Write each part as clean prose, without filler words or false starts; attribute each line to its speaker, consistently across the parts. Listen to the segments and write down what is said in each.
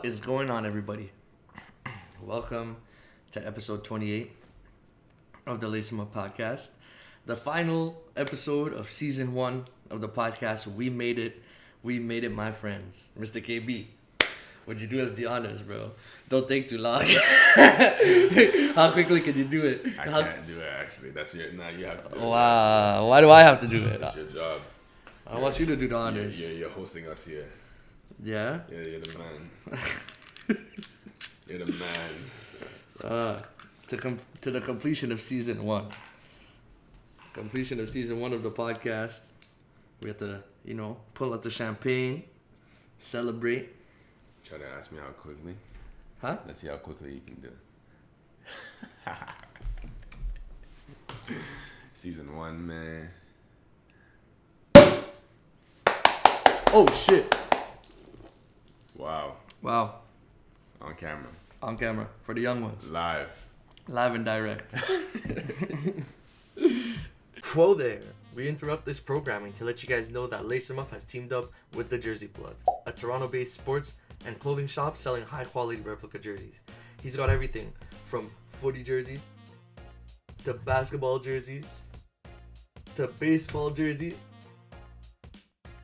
Speaker 1: is going on, everybody? Welcome to episode 28 of the Lace 'em Up podcast. The final episode of season 1 of the podcast. We made it. We made it, my friends. Mr. KB, would you do us the honors, bro? Don't take too long. How quickly can you do it?
Speaker 2: I can't do it, actually. That's your... Nah, you have to do it.
Speaker 1: Wow. Why do I have to do it?
Speaker 2: That's your job.
Speaker 1: I want you to do the honors.
Speaker 2: You're hosting us here.
Speaker 1: Yeah?
Speaker 2: Yeah, you're the man. You're the man.
Speaker 1: To the completion of season 1. Completion of season 1 of the podcast. We have to, pull out the champagne, celebrate.
Speaker 2: Try to ask me how quickly.
Speaker 1: Huh?
Speaker 2: Let's see how quickly you can do it. Season 1, man.
Speaker 1: Oh, shit.
Speaker 2: Wow. On camera.
Speaker 1: On camera. For the young ones.
Speaker 2: Live
Speaker 1: and direct. Whoa there. We interrupt this programming to let you guys know that Lace 'em Up has teamed up with the Jersey Plug, a Toronto-based sports and clothing shop selling high-quality replica jerseys. He's got everything from footy jerseys to basketball jerseys to baseball jerseys,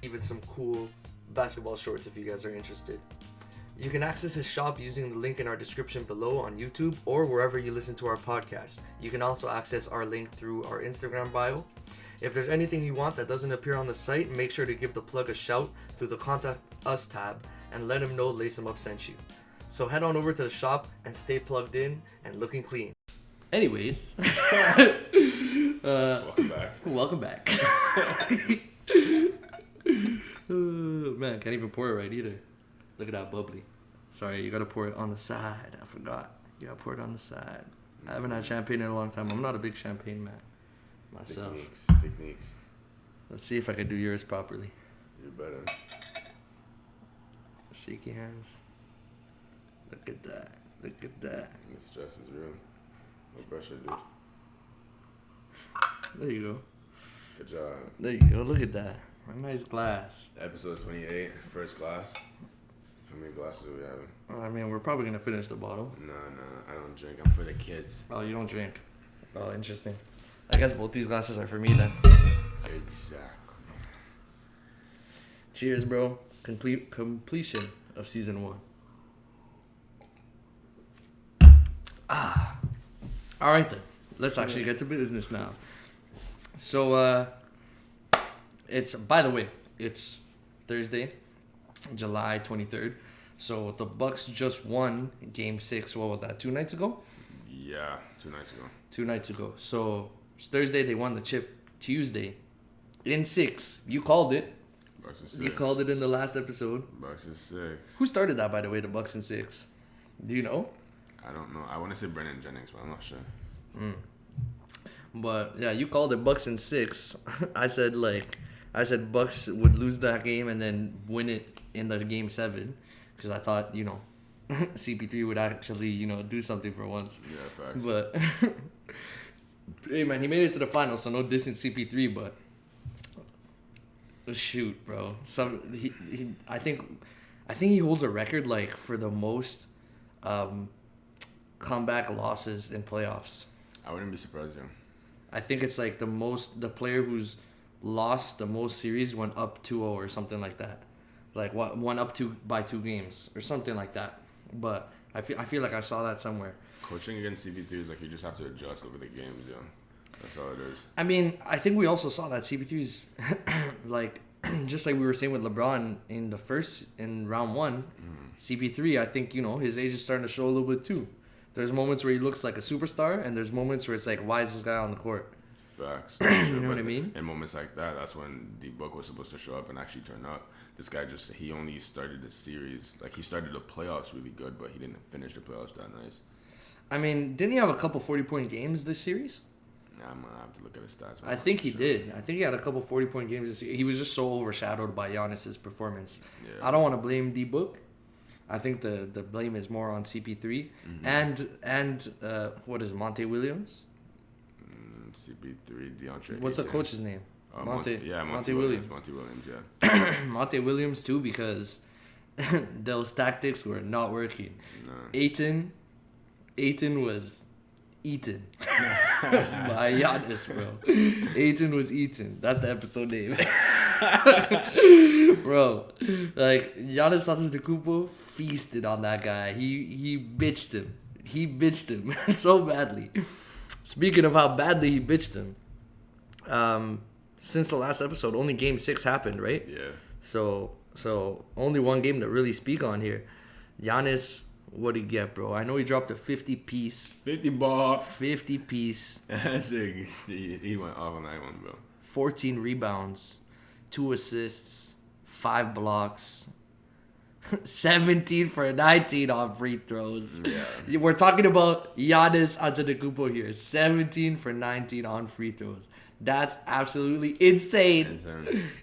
Speaker 1: even some cool basketball shorts if you guys are interested. You can access his shop using the link in our description below on YouTube or wherever you listen to our podcast. You can also access our link through our Instagram bio. If there's anything you want that doesn't appear on the site, make sure to give the plug a shout through the Contact Us tab and let him know Lace 'em Up sent you. So head on over to the shop and stay plugged in and looking clean. Anyways. Welcome back. Man, can't even pour it right either. Look at that bubbly. Sorry, you gotta pour it on the side. I forgot. You gotta pour it on the side. I haven't had champagne in a long time. I'm not a big champagne man myself.
Speaker 2: Techniques.
Speaker 1: Let's see if I can do yours properly.
Speaker 2: You better.
Speaker 1: Shaky hands. Look at that.
Speaker 2: The stress is real. No pressure, dude.
Speaker 1: There you go.
Speaker 2: Good job.
Speaker 1: There you go. Look at that. A nice glass.
Speaker 2: Episode 28, first glass. How many glasses are we having?
Speaker 1: I mean, we're probably gonna finish the bottle.
Speaker 2: No, I don't drink. I'm for the kids.
Speaker 1: Oh, you don't drink. Oh, interesting. I guess both these glasses are for me then.
Speaker 2: Exactly.
Speaker 1: Cheers, bro. Completion of season 1. All right then. Let's actually get to business now. So, it's Thursday, July 23rd. So the Bucks just won Game 6. What was that? 2 nights ago?
Speaker 2: Yeah, 2 nights ago.
Speaker 1: 2 nights ago. So Thursday they won the chip. Tuesday, in 6. You called it.
Speaker 2: Bucks in 6.
Speaker 1: You called it in the last episode.
Speaker 2: Bucks in 6.
Speaker 1: Who started that, by the way? The Bucks in 6. Do you know?
Speaker 2: I don't know. I want to say Brennan Jennings, but I'm not sure.
Speaker 1: But yeah, you called it Bucks in 6. I said Bucks would lose that game and then win it in the Game 7 because I thought CP3 would actually do something for once.
Speaker 2: Yeah, facts.
Speaker 1: But hey man, he made it to the finals, so no dissing CP3, but shoot, bro. I think he holds a record for the most comeback losses in playoffs.
Speaker 2: I wouldn't be surprised, yeah.
Speaker 1: I think it's the player who's lost the most series went up 2-0 or something like that. Won up by 2 games or something like that. But I feel like I saw that somewhere.
Speaker 2: Coaching against CP3 is you just have to adjust over the games, yeah. That's all it is.
Speaker 1: I mean, I think we also saw that CP3's just like we were saying with LeBron in round 1, CP3, I think, his age is starting to show a little bit too. There's moments where he looks like a superstar, and there's moments where it's why is this guy on the court?
Speaker 2: Facts.
Speaker 1: You know what I mean?
Speaker 2: In moments like that, that's when the Buck was supposed to show up and actually turn up. This guy he only started the series. He started the playoffs really good, but he didn't finish the playoffs that nice.
Speaker 1: I mean, didn't he have a couple 40-point games this series?
Speaker 2: Nah, I'm going to have to look at his stats.
Speaker 1: I think he did. I think he had a couple 40-point games this year. He was just so overshadowed by Giannis's performance. Yeah. I don't want to blame D-Book. I think the blame is more on CP3 and what is it, Monte Williams?
Speaker 2: CP3, DeAndre.
Speaker 1: What's the coach's name?
Speaker 2: Monte Williams.
Speaker 1: Monte Williams, yeah. Monte Williams too, because those tactics were not working.
Speaker 2: No.
Speaker 1: Ayton was eaten by Giannis, bro. Ayton was eaten. That's the episode name. Bro, like Giannis Antetokounmpo feasted on that guy. He bitched him. He bitched him so badly. Speaking of how badly he bitched him, since the last episode, only Game 6 happened, right?
Speaker 2: Yeah.
Speaker 1: So only one game to really speak on here. Giannis, what'd he get, bro? I know he dropped a 50-piece.
Speaker 2: 50 ball.
Speaker 1: 50-piece.
Speaker 2: That shit, he went off on that one, bro.
Speaker 1: 14 rebounds, 2 assists, 5 blocks, 17 for 19 on free throws.
Speaker 2: Yeah.
Speaker 1: We're talking about Giannis Antetokounmpo here. 17 for 19 on free throws. That's absolutely insane.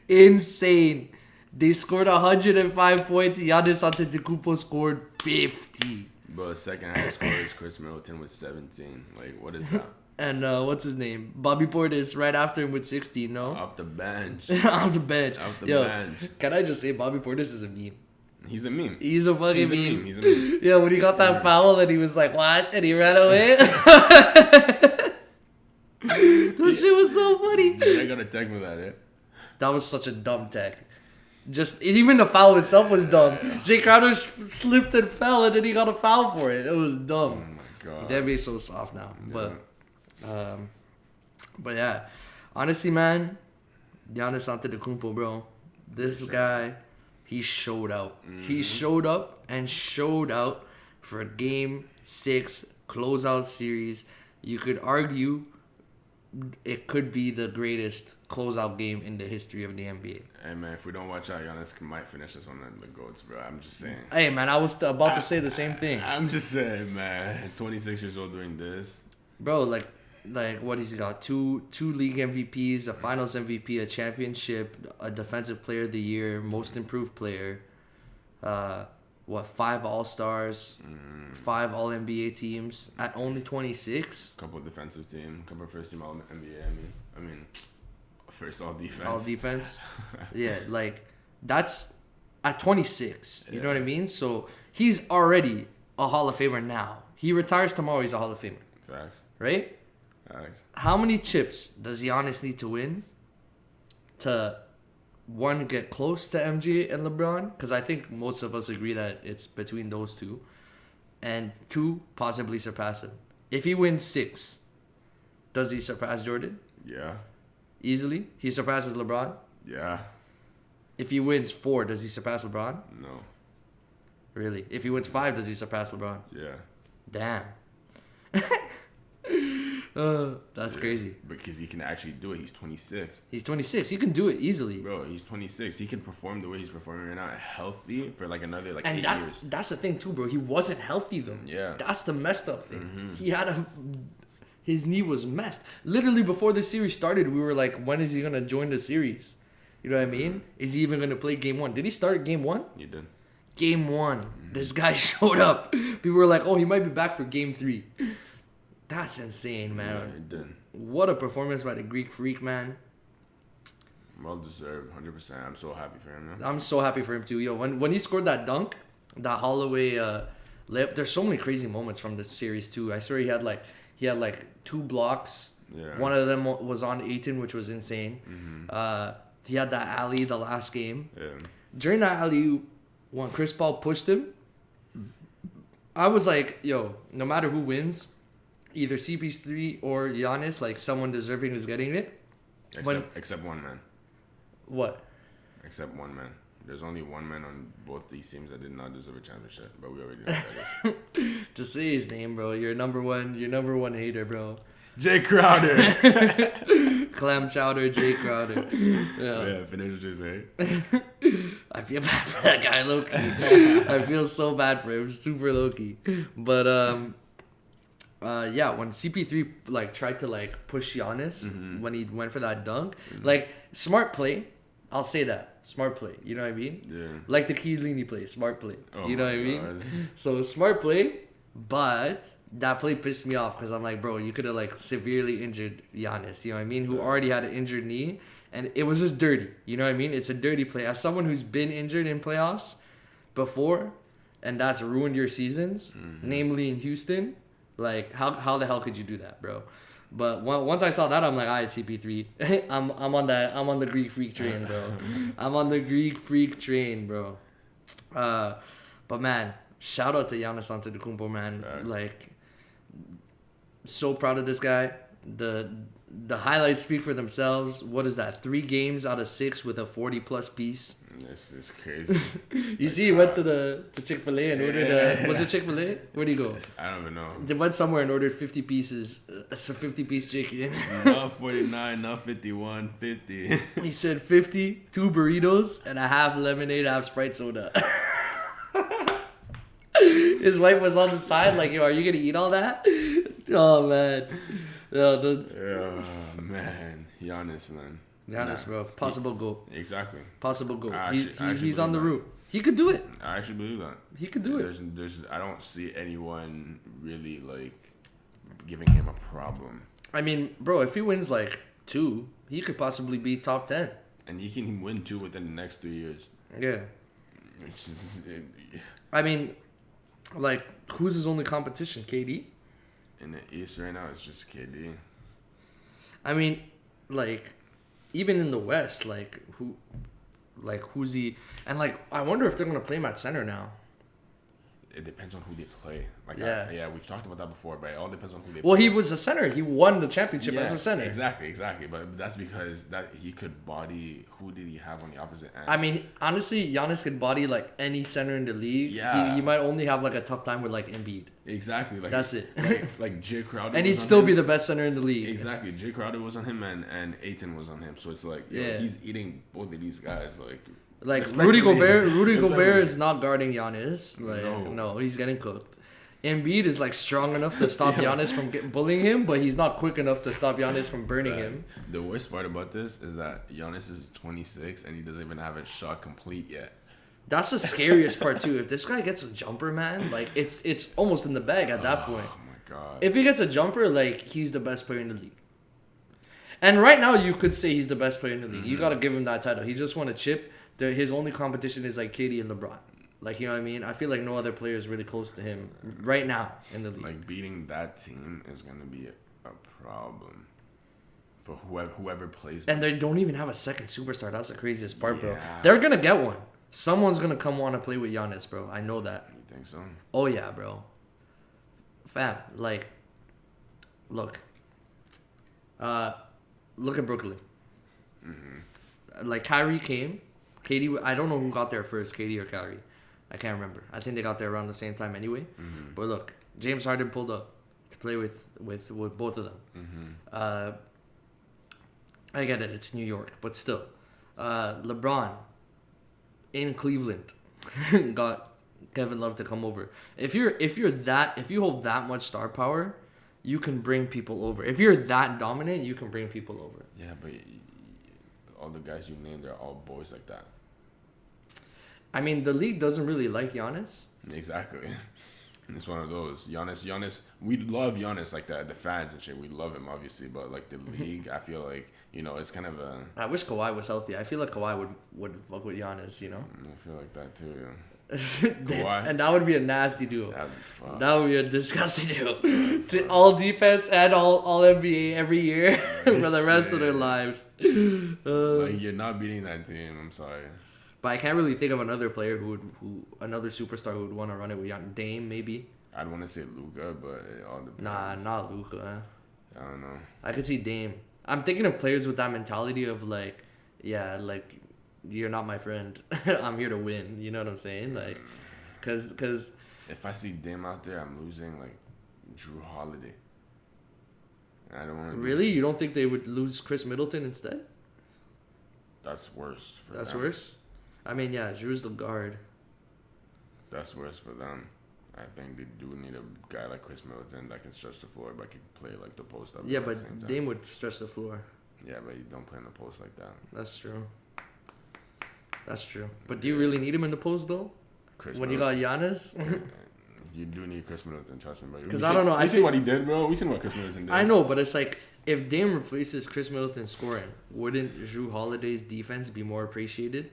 Speaker 1: Insane. They scored 105 points. Giannis Antetokounmpo scored 50.
Speaker 2: But second highest scorers, Chris Middleton with 17. Like, what is that?
Speaker 1: And what's his name? Bobby Portis right after him with 16, no?
Speaker 2: Off the bench.
Speaker 1: Off the bench.
Speaker 2: Off the
Speaker 1: Yo,
Speaker 2: bench.
Speaker 1: Can I just say Bobby Portis is a meme?
Speaker 2: He's a meme.
Speaker 1: He's a fucking meme.
Speaker 2: He's a meme.
Speaker 1: Yeah, when he got that foul and he was like, what? And he ran away. That shit was so funny.
Speaker 2: I got a tech for that, yeah?
Speaker 1: That was such a dumb tech. Just even the foul itself was dumb. Jay Crowder slipped and fell, and then he got a foul for it. It was
Speaker 2: Oh
Speaker 1: dumb.
Speaker 2: my god.
Speaker 1: The NBA's so soft now.
Speaker 2: Yeah.
Speaker 1: But yeah, honestly, man, Giannis Antetokounmpo, bro, this guy, he showed out. He showed up and showed out for a Game 6 closeout series. You could argue it could be the greatest closeout game in the history of the NBA.
Speaker 2: Hey man, if we don't watch out, Giannis might finish this one in the GOATs, bro. I'm just saying.
Speaker 1: Hey, man, I was about to say the same thing.
Speaker 2: I'm just saying, man. 26 years old doing this.
Speaker 1: Bro, like what he's got? Two league MVPs, a Finals MVP, a championship, a Defensive Player of the Year, Most Improved Player. 5 All-Stars, 5 All-NBA teams at only 26.
Speaker 2: Couple defensive team, couple first team All NBA. I mean, first all defense.
Speaker 1: All defense. Yeah, like that's at 26. You know what I mean? So he's already a Hall of Famer now. He retires tomorrow. He's a Hall of Famer.
Speaker 2: Facts.
Speaker 1: Right?
Speaker 2: Facts.
Speaker 1: How many chips does Giannis need to win to, one, get close to MJ and LeBron? Because I think most of us agree that it's between those two. And 2, possibly surpass him. If he wins 6, does he surpass Jordan?
Speaker 2: Yeah.
Speaker 1: Easily? He surpasses LeBron?
Speaker 2: Yeah.
Speaker 1: If he wins 4, does he surpass LeBron?
Speaker 2: No.
Speaker 1: Really? If he wins 5, does he surpass LeBron?
Speaker 2: Yeah.
Speaker 1: Damn. That's crazy.
Speaker 2: Because he can actually do it. He's 26.
Speaker 1: He's 26. He can do it easily.
Speaker 2: Bro, he's 26. He can perform the way he's performing right now, healthy for like another like
Speaker 1: And
Speaker 2: 8 years.
Speaker 1: that's the thing too, bro. He wasn't healthy though.
Speaker 2: Yeah.
Speaker 1: That's the messed up thing. He had his knee was messed. Literally before the series started, we were like, when is he gonna join the series? You know what I mean? Is he even gonna play game 1? Did he start game 1?
Speaker 2: He did.
Speaker 1: Game 1. This guy showed up. People were like, oh, he might be back for game 3. That's insane, man.
Speaker 2: Yeah, he did.
Speaker 1: What a performance by the Greek Freak, man.
Speaker 2: Well deserved, 100%. I'm so happy for him, man.
Speaker 1: I'm so happy for him too. Yo, when he scored that dunk, that Holloway layup, there's so many crazy moments from this series too. I swear he had like 2 blocks.
Speaker 2: Yeah.
Speaker 1: One of them was on Ayton, which was insane. He had that alley the last game.
Speaker 2: Yeah.
Speaker 1: During that alley, when Chris Paul pushed him, I was like, yo, no matter who wins, either CP3 or Giannis, like someone deserving is getting it.
Speaker 2: Except one man.
Speaker 1: What?
Speaker 2: Except one man. There's only one man on both these teams that did not deserve a championship, but we already know who that is.
Speaker 1: Just say his name, bro. You're number one hater, bro.
Speaker 2: Jay Crowder.
Speaker 1: Clam chowder, Jay Crowder.
Speaker 2: Yeah, finish what you say.
Speaker 1: I feel bad for that guy, low-key. I feel so bad for him, super low-key. But yeah, when CP3 like tried to like push Giannis when he went for that dunk, like smart play. I'll say that. Smart play. You know what I mean?
Speaker 2: Yeah.
Speaker 1: Like the Chiellini play. Smart play.
Speaker 2: Oh
Speaker 1: you know what I
Speaker 2: my
Speaker 1: mean?
Speaker 2: God.
Speaker 1: So smart play, but that play pissed me off because I'm like, bro, you could have like severely injured Giannis. You know what I mean? Who already had an injured knee. And it was just dirty. You know what I mean? It's a dirty play. As someone who's been injured in playoffs, before, and that's ruined your seasons, namely in Houston, like how the hell could you do that, bro? But once I saw that, I'm like, alright, CP3, I'm on the Greek freak train, bro. I'm on the Greek freak train, bro. But man, shout out to Giannis Antetokounmpo, man. Like, so proud of this guy. The highlights speak for themselves. What is that? 3 games out of 6 with a 40+ piece.
Speaker 2: This is crazy.
Speaker 1: You see, he went to Chick-fil-A and ordered. Was it Chick-fil-A? Where'd he go?
Speaker 2: I don't even know.
Speaker 1: They went somewhere and ordered 50 pieces. It's a 50-piece chicken.
Speaker 2: Not 49, not 51, 50.
Speaker 1: He said 50, 2 burritos, and a half lemonade, half Sprite soda. His wife was on the side like, yo, are you gonna eat all that? Oh man.
Speaker 2: Oh man, Giannis, man.
Speaker 1: Giannis, bro. Possible goal.
Speaker 2: Exactly.
Speaker 1: Possible goal.
Speaker 2: I
Speaker 1: He's on the route. He could do it.
Speaker 2: I actually believe that.
Speaker 1: He could do it.
Speaker 2: There's I don't see anyone really like giving him a problem.
Speaker 1: I mean, bro, if he wins like 2, he could possibly be top 10.
Speaker 2: And he can win 2 within the next 3 years.
Speaker 1: Yeah. I mean, like, who's his only competition? KD?
Speaker 2: In the East right now, it's just KD.
Speaker 1: I mean, like, even in the West, who's he? And like, I wonder if they're gonna play him at center now.
Speaker 2: It depends on who they play. Like,
Speaker 1: yeah,
Speaker 2: we've talked about that before, but it all depends on who they play.
Speaker 1: Well, he was a center. He won the championship as a center.
Speaker 2: Exactly. But that's because that he could body. Who did he have on the opposite end?
Speaker 1: I mean, honestly, Giannis could body like any center in the league.
Speaker 2: Yeah.
Speaker 1: He might only have like a tough time with like Embiid.
Speaker 2: Exactly. Like,
Speaker 1: that's it.
Speaker 2: Like Jay Crowder.
Speaker 1: And he'd still be the best center in the league.
Speaker 2: Exactly. Jay Crowder was on him, and Ayton was on him. So it's like, he's eating both of these guys. Like
Speaker 1: Rudy Gobert is not guarding Giannis. Like no, he's getting cooked. Embiid is like strong enough to stop Giannis from bullying him, but he's not quick enough to stop Giannis from burning him.
Speaker 2: The worst part about this is that Giannis is 26 and he doesn't even have his shot complete yet.
Speaker 1: That's the scariest part too. If this guy gets a jumper, man, like it's almost in the bag at that point.
Speaker 2: Oh my god!
Speaker 1: If he gets a jumper, like he's the best player in the league. And right now, you could say he's the best player in the league. You gotta give him that title. He just won a chip. His only competition is like KD and LeBron. Like, you know what I mean? I feel like no other player is really close to him right now in the league.
Speaker 2: Like, beating that team is going to be a problem for whoever plays them.
Speaker 1: And they don't even have a second superstar. That's the craziest part, bro. They're going to get one. Someone's going to come want to play with Giannis, bro. I know that.
Speaker 2: You think so?
Speaker 1: Oh, yeah, bro. Fam, like, look. Look at Brooklyn. Mm-hmm. Like, Kyrie came. KD, I don't know who got there first, KD or Kyrie. I can't remember. I think they got there around the same time anyway. Mm-hmm. But look, James Harden pulled up to play with both of them. Mm-hmm. I get it, it's New York, but still. LeBron in Cleveland got Kevin Love to come over. If you hold that much star power, you can bring people over. If you're that dominant, you can bring people over.
Speaker 2: Yeah, but all the guys you named are all boys like that.
Speaker 1: I mean, the league doesn't really like Giannis.
Speaker 2: Exactly. And it's one of those. Giannis, we love Giannis like that. The fans and shit, we love him, obviously. But, like, the league, I feel like, it's kind of a...
Speaker 1: I wish Kawhi was healthy. I feel like Kawhi would fuck with Giannis, you know?
Speaker 2: I feel like that, too, yeah. Kawhi.
Speaker 1: And that would be a nasty duo.
Speaker 2: That'd be fun.
Speaker 1: That would be a disgusting duo. All defense and all NBA every year for the rest of their lives.
Speaker 2: Like, you're not beating that team. I'm sorry.
Speaker 1: But I can't really think of another player another superstar who would want to run it with Dame, maybe.
Speaker 2: I'd want to say Luka, but it all depends.
Speaker 1: Nah, not Luka.
Speaker 2: I don't know.
Speaker 1: I could see Dame. I'm thinking of players with that mentality of like, you're not my friend. I'm here to win. You know what I'm saying? Like, cause
Speaker 2: if I see Dame out there, I'm losing like Drew Holiday. I don't want to.
Speaker 1: Really? You don't think they would lose Chris Middleton instead?
Speaker 2: That's worse for
Speaker 1: them. That's worse? I mean, yeah, Drew's the guard.
Speaker 2: That's worse for them. I think they do need a guy like Chris Middleton that can stretch the floor but can play like the post up.
Speaker 1: Yeah, but Dame would stretch the floor.
Speaker 2: Yeah, but you don't play in the post like that.
Speaker 1: That's true. That's true. But do you really need him in the post though? When you got Giannis?
Speaker 2: You do need Chris Middleton, trust me, bro.
Speaker 1: Because I don't know.
Speaker 2: We seen what he did, bro. We seen what Chris Middleton did.
Speaker 1: I know, but it's like if Dame replaces Chris Middleton scoring, wouldn't Drew Holiday's defense be more appreciated?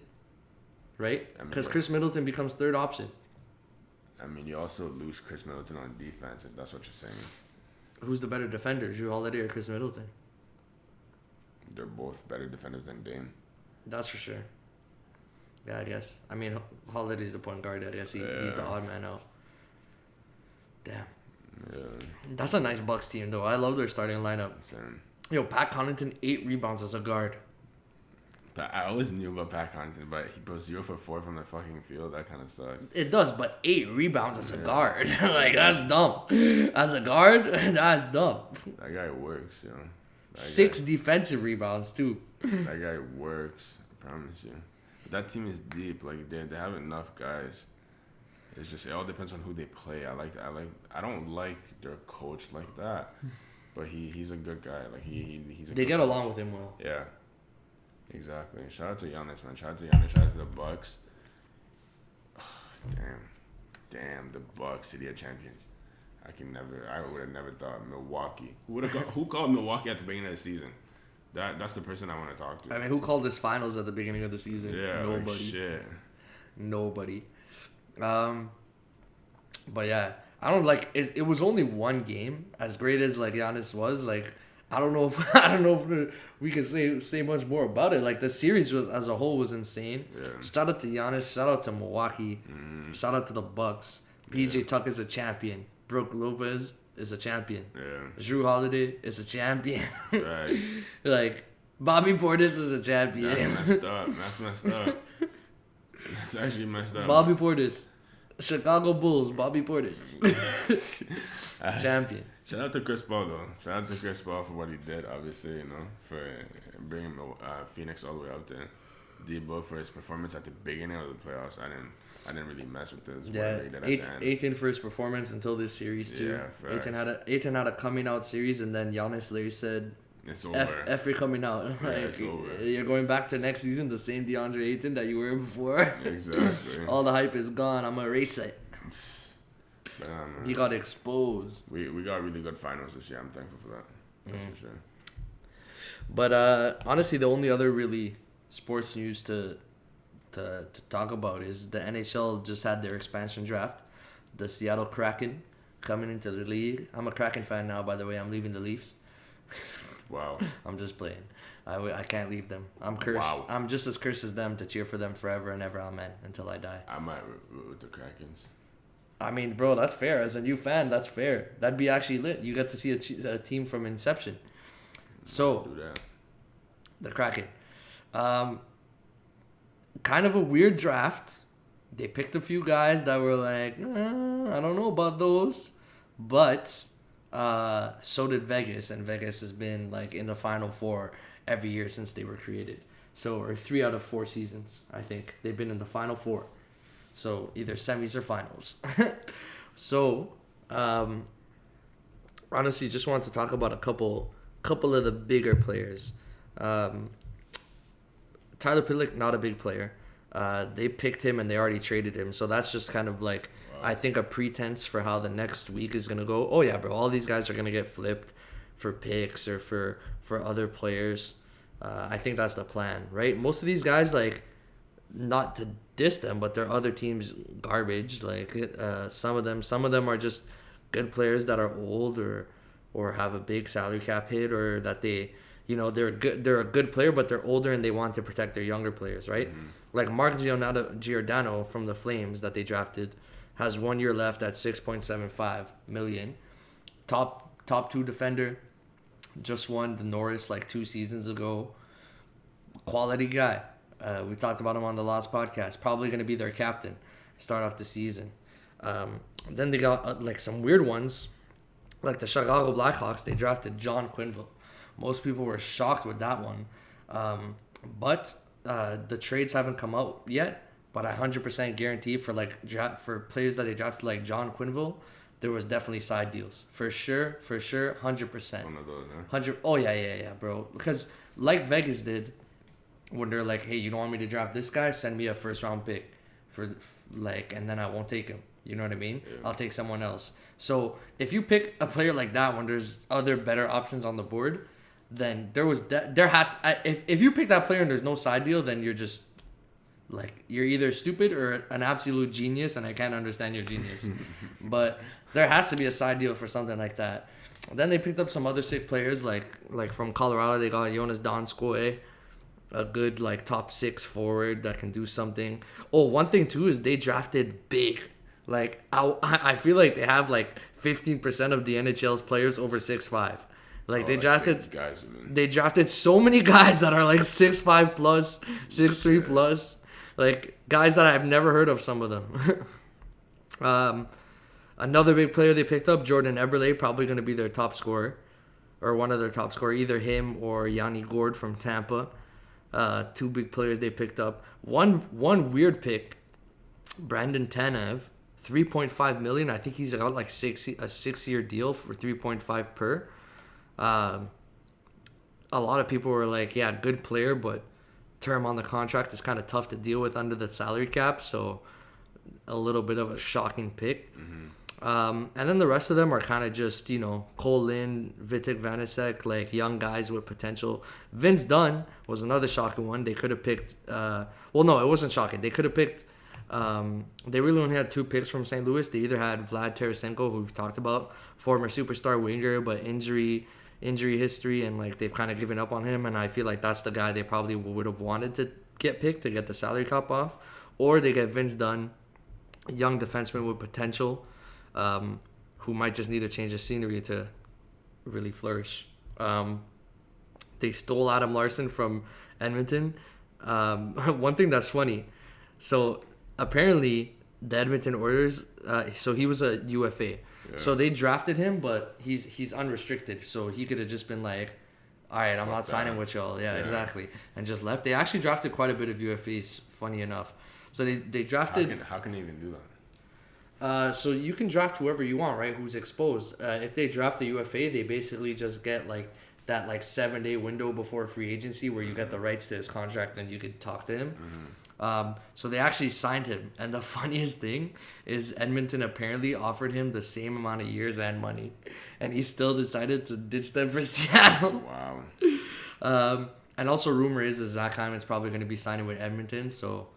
Speaker 1: right?
Speaker 2: I mean,
Speaker 1: Because
Speaker 2: but-
Speaker 1: Chris Middleton becomes third option.
Speaker 2: I mean, you also lose Chris Middleton on defense, if that's what you're saying.
Speaker 1: Who's the better defender, Jrue Holiday or Chris Middleton?
Speaker 2: They're both better defenders than Dame.
Speaker 1: That's for sure. Yeah, I guess. I mean, Holiday's the point guard. I guess he's the odd man out. Damn.
Speaker 2: Yeah.
Speaker 1: That's a nice Bucks team, though. I love their starting lineup.
Speaker 2: Same.
Speaker 1: Yo, Pat Connaughton, 8 rebounds as a guard.
Speaker 2: But I always knew about Pat Connaughton, but he goes 0 for 4 from the fucking field. That kind of sucks.
Speaker 1: It does, but 8 rebounds as a guard. Like, that's dumb. As a guard, that's dumb.
Speaker 2: That guy works, you know.
Speaker 1: 6 defensive rebounds, too.
Speaker 2: That guy works. I promise you. But that team is deep. Like, they have enough guys. It's just, it all depends on who they play. I don't like their coach like that. But he's a good guy. Like, he's a
Speaker 1: They
Speaker 2: good
Speaker 1: get
Speaker 2: coach.
Speaker 1: along with him well.
Speaker 2: Yeah. Exactly. Shout out to Giannis, man. Shout out to Giannis. Shout out to the Bucks. Damn, the Bucks, City of Champions. I would have never thought Milwaukee. Who called Milwaukee at the beginning of the season? That's the person I want to talk to.
Speaker 1: I mean, who called this finals at the beginning of the season?
Speaker 2: Yeah,
Speaker 1: Nobody.
Speaker 2: like shit.
Speaker 1: Nobody. But yeah, I don't like it. It was only one game. As great as like Giannis was, like I don't know if we can say much more about it. Like the series was as a whole was insane.
Speaker 2: Yeah.
Speaker 1: Shout out to Giannis. Shout out to Milwaukee. Shout out to the Bucks. PJ Tuck is a champion. Brook Lopez is a champion.
Speaker 2: Yeah.
Speaker 1: Jrue Holiday is a champion.
Speaker 2: Right.
Speaker 1: Like Bobby Portis is a champion.
Speaker 2: That's messed up. That's actually messed up.
Speaker 1: Bobby Portis. Chicago Bulls, Bobby Portis. Champion.
Speaker 2: Shout out to Chris Paul, though. Shout out to Chris Paul for what he did, obviously, you know, for bringing Phoenix all the way up there. D-Book for his performance at the beginning of the playoffs. I didn't really mess with this.
Speaker 1: Yeah, Ayton for his performance until this series, too.
Speaker 2: Yeah,
Speaker 1: Ayton had a coming out series, and then Giannis literally said,
Speaker 2: it's over.
Speaker 1: F you're coming out.
Speaker 2: Yeah,
Speaker 1: Like,
Speaker 2: it's over.
Speaker 1: You're going back to next season, the same DeAndre Ayton that you were before.
Speaker 2: Exactly.
Speaker 1: All the hype is gone. I'm going to erase it.
Speaker 2: Man.
Speaker 1: He got exposed.
Speaker 2: We got really good finals this year. I'm thankful for that. That's for sure.
Speaker 1: But honestly, the only other really sports news to talk about is the NHL just had their expansion draft. The Seattle Kraken coming into the league. I'm a Kraken fan now, by the way. I'm leaving the Leafs.
Speaker 2: Wow.
Speaker 1: I'm just playing. I can't leave them. I'm cursed.
Speaker 2: Wow.
Speaker 1: I'm just as cursed as them to cheer for them forever and ever. Amen. Until I die.
Speaker 2: I might root with the Krakens.
Speaker 1: I mean, bro, that's fair. As a new fan, that's fair. That'd be actually lit. You get to see a team from inception. So,
Speaker 2: Do that.
Speaker 1: the Kraken. Kind of a weird draft. They picked a few guys that were like, I don't know about those. But so did Vegas. And Vegas has been like in the Final Four every year since they were created. So, or 3 out of 4 seasons, I think. They've been in the Final Four. So, either semis or finals. So, honestly, just wanted to talk about a couple of the bigger players. Tyler Pitlick, not a big player. They picked him and they already traded him. So that's just kind of like, I think, a pretense for how the next week is going to go. Oh, yeah, bro, all these guys are going to get flipped for picks or for other players. I think that's the plan, right? Most of these guys, like, not to diss them, but they're other teams' garbage. Like, some of them are just good players that are old or have a big salary cap hit, or that they, they're a good player, but they're older and they want to protect their younger players, right? Mm-hmm. Like Mark Giordano from the Flames that they drafted has 1 year left at $6.75 million. Top 2 defender, just won the Norris like 2 seasons ago. Quality guy. We talked about him on the last podcast. Probably going to be their captain. Start off the season. Then they got like some weird ones. Like the Chicago Blackhawks, they drafted John Quinville. Most people were shocked with that one. But the trades haven't come out yet. But I 100% guarantee for players that they drafted like John Quinville, there was definitely side deals. For sure, 100%.
Speaker 2: One of those, huh?
Speaker 1: 100. Oh, yeah, bro. Because like Vegas did, when they're like, hey, you don't want me to draft this guy? Send me a first round pick and then I won't take him. You know what I mean? Yeah. I'll take someone else. So if you pick a player like that when there's other better options on the board, then if you pick that player and there's no side deal, then Like, you're either stupid or an absolute genius, and I can't understand your genius. But there has to be a side deal for something like that. Then they picked up some other sick players, like from Colorado, they got Jonas Donskoy, a good, like, top 6 forward that can do something. Oh, one thing, too, is they drafted big. Like, I feel like they have, like, 15% of the NHL's players over 6'5". Like, they drafted
Speaker 2: guys,
Speaker 1: they drafted so many guys that are, like, 6'5 plus, 6'3 plus. Like, guys that I've never heard of, some of them. Another big player they picked up, Jordan Eberle, probably going to be their top scorer. Or one of their top scorers, either him or Yanni Gourde from Tampa. 2 big players they picked up. One weird pick, Brandon Tanev, $3.5 million. I think he's got like a 6-year deal for $3.5 per. A lot of people were like, yeah, good player, but term on the contract is kind of tough to deal with under the salary cap. So a little bit of a shocking pick. And then the rest of them are kind of just, Cole Lind, Vitek Vanacek, like young guys with potential. Vince Dunn was another shocking one. They could have picked, well, no, it wasn't shocking. They could have picked, they really only had 2 picks from St. Louis. They either had Vlad Tarasenko, who we've talked about, former superstar winger, but injury history, and like they've kind of given up on him. And I feel like that's the guy they probably would have wanted to get picked to get the salary cap off. Or they get Vince Dunn, young defenseman with potential, who might just need a change of scenery to really flourish. They stole Adam Larson from Edmonton. One thing that's funny, so apparently the Edmonton Oilers, so he was a UFA. Yeah. So they drafted him, but he's unrestricted, so he could have just been like, all right, I'm not signing with y'all. Yeah, exactly. And just left. They actually drafted quite a bit of UFAs, funny enough. So they drafted...
Speaker 2: How can they even do that?
Speaker 1: So you can draft whoever you want, right? Who's exposed. If they draft a UFA, they basically just get like that 7-day window before free agency where you get the rights to his contract and you could talk to him. So they actually signed him. And the funniest thing is Edmonton apparently offered him the same amount of years and money. And he still decided to ditch them for Seattle.
Speaker 2: Wow.
Speaker 1: And also rumor is that Zach Hyman's probably going to be signing with Edmonton. So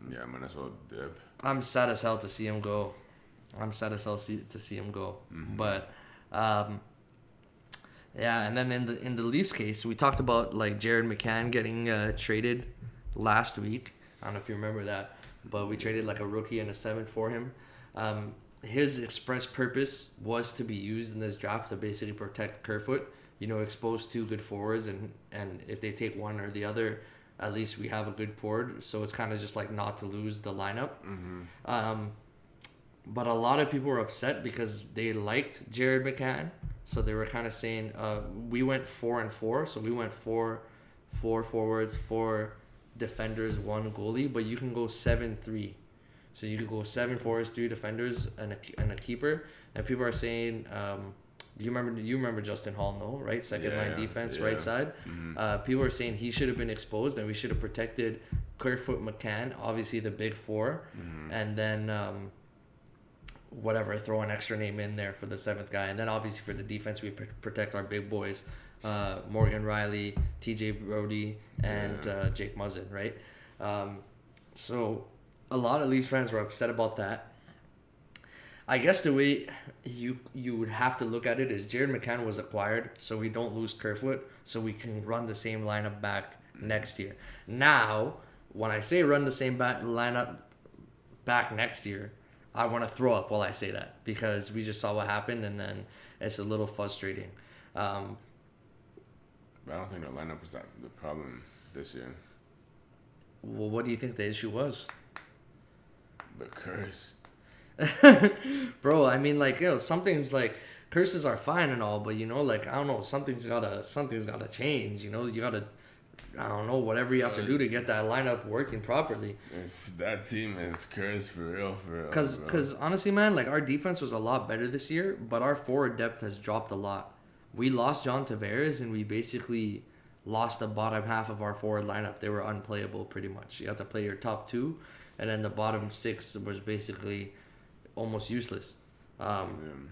Speaker 2: yeah, might as well dip.
Speaker 1: I'm sad as hell to see him go. But yeah, and then in the Leafs case, we talked about like Jared McCann getting traded last week. I don't know if you remember that, but we traded like a rookie and a 7th for him. His express purpose was to be used in this draft to basically protect Kerfoot. Expose 2 good forwards, and if they take one or the other, at least we have a good forward. So it's kind of just like not to lose the lineup. But a lot of people were upset because they liked Jared McCann. So they were kind of saying, we went 4-4. So we went 4 forwards, 4 defenders, 1 goalie. But you can go 7-3. So you could go 7 forwards, 3 defenders, and a keeper. And people are saying... You remember Justin Hall, no? Right? Second line defense, right side. People are saying he should have been exposed and we should have protected Kerfoot, McCann, obviously the big 4, and then throw an extra name in there for the 7th guy, and then obviously for the defense we protect our big boys, Morgan Riley, TJ Brody, and Jake Muzzin, right? So a lot of Leafs fans were upset about that. I guess the way you would have to look at it is Jared McCann was acquired, so we don't lose Kerfoot, so we can run the same lineup back next year. Now, when I say run the same lineup back next year, I want to throw up while I say that, because we just saw what happened, and then it's a little frustrating.
Speaker 2: But I don't think the lineup was the problem this year.
Speaker 1: Well, what do you think the issue was?
Speaker 2: The curse.
Speaker 1: Bro, I mean, like, something's like, curses are fine and all, but I don't know, something's gotta change. You gotta, I don't know, whatever you have to do to get that lineup working properly.
Speaker 2: That team is cursed for real.
Speaker 1: Cause honestly, man, like, our defense was a lot better this year, but our forward depth has dropped a lot. We lost John Tavares, and we basically lost the bottom half of our forward lineup. They were unplayable pretty much. You have to play your top 2, and then the bottom 6 was basically almost useless. And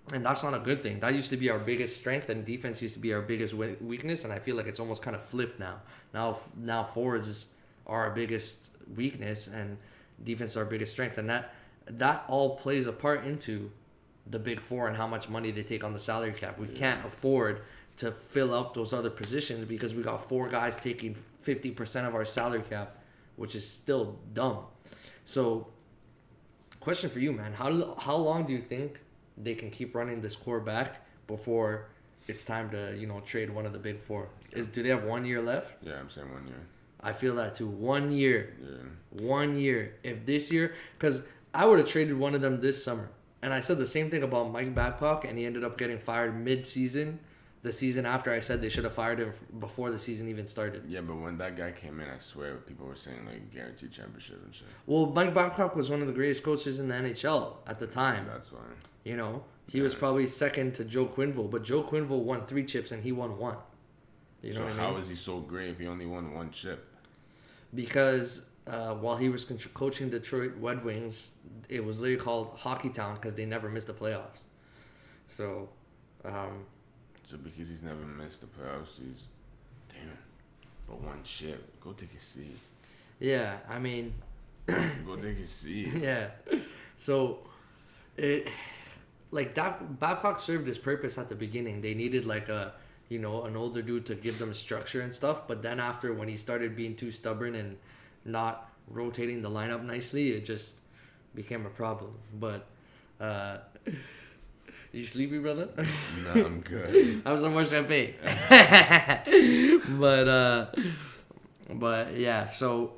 Speaker 1: that's not a good thing. That used to be our biggest strength, and defense used to be our biggest weakness, and I feel like it's almost kind of flipped now. Now forwards are our biggest weakness and defense is our biggest strength, and that all plays a part into the big four and how much money they take on the salary cap. We can't afford to fill up those other positions because we got 4 guys taking 50% of our salary cap, which is still dumb. So, question for you, man: how long do you think they can keep running this core back before it's time to trade one of the big four? Do they have 1 year left?
Speaker 2: Yeah, I'm saying 1 year.
Speaker 1: I feel that too. 1 year.
Speaker 2: Yeah.
Speaker 1: 1 year. If this year, because I would have traded one of them this summer. And I said the same thing about Mike Babcock, and he ended up getting fired mid-season. The season after I said they should have fired him before the season even started.
Speaker 2: Yeah, but when that guy came in, I swear people were saying like guaranteed championship and shit.
Speaker 1: Well, Mike Babcock was one of the greatest coaches in the NHL at the time.
Speaker 2: That's why.
Speaker 1: He was probably second to Joe Quenneville, but Joe Quenneville won 3 chips and he won 1. You know what I mean?
Speaker 2: How is he so great if he only won 1 chip?
Speaker 1: Because while he was coaching Detroit Red Wings, it was literally called Hockey Town because they never missed the playoffs. So,
Speaker 2: So because he's never missed the playoffs, he's but 1 chip. Go take a seat.
Speaker 1: Yeah, I mean,
Speaker 2: go take a seat.
Speaker 1: Yeah. So, Babcock served his purpose at the beginning. They needed an older dude to give them structure and stuff. But then after, when he started being too stubborn and not rotating the lineup nicely, it just became a problem. But, you sleepy, brother?
Speaker 2: No, I'm good.
Speaker 1: Have some more champagne. But yeah, so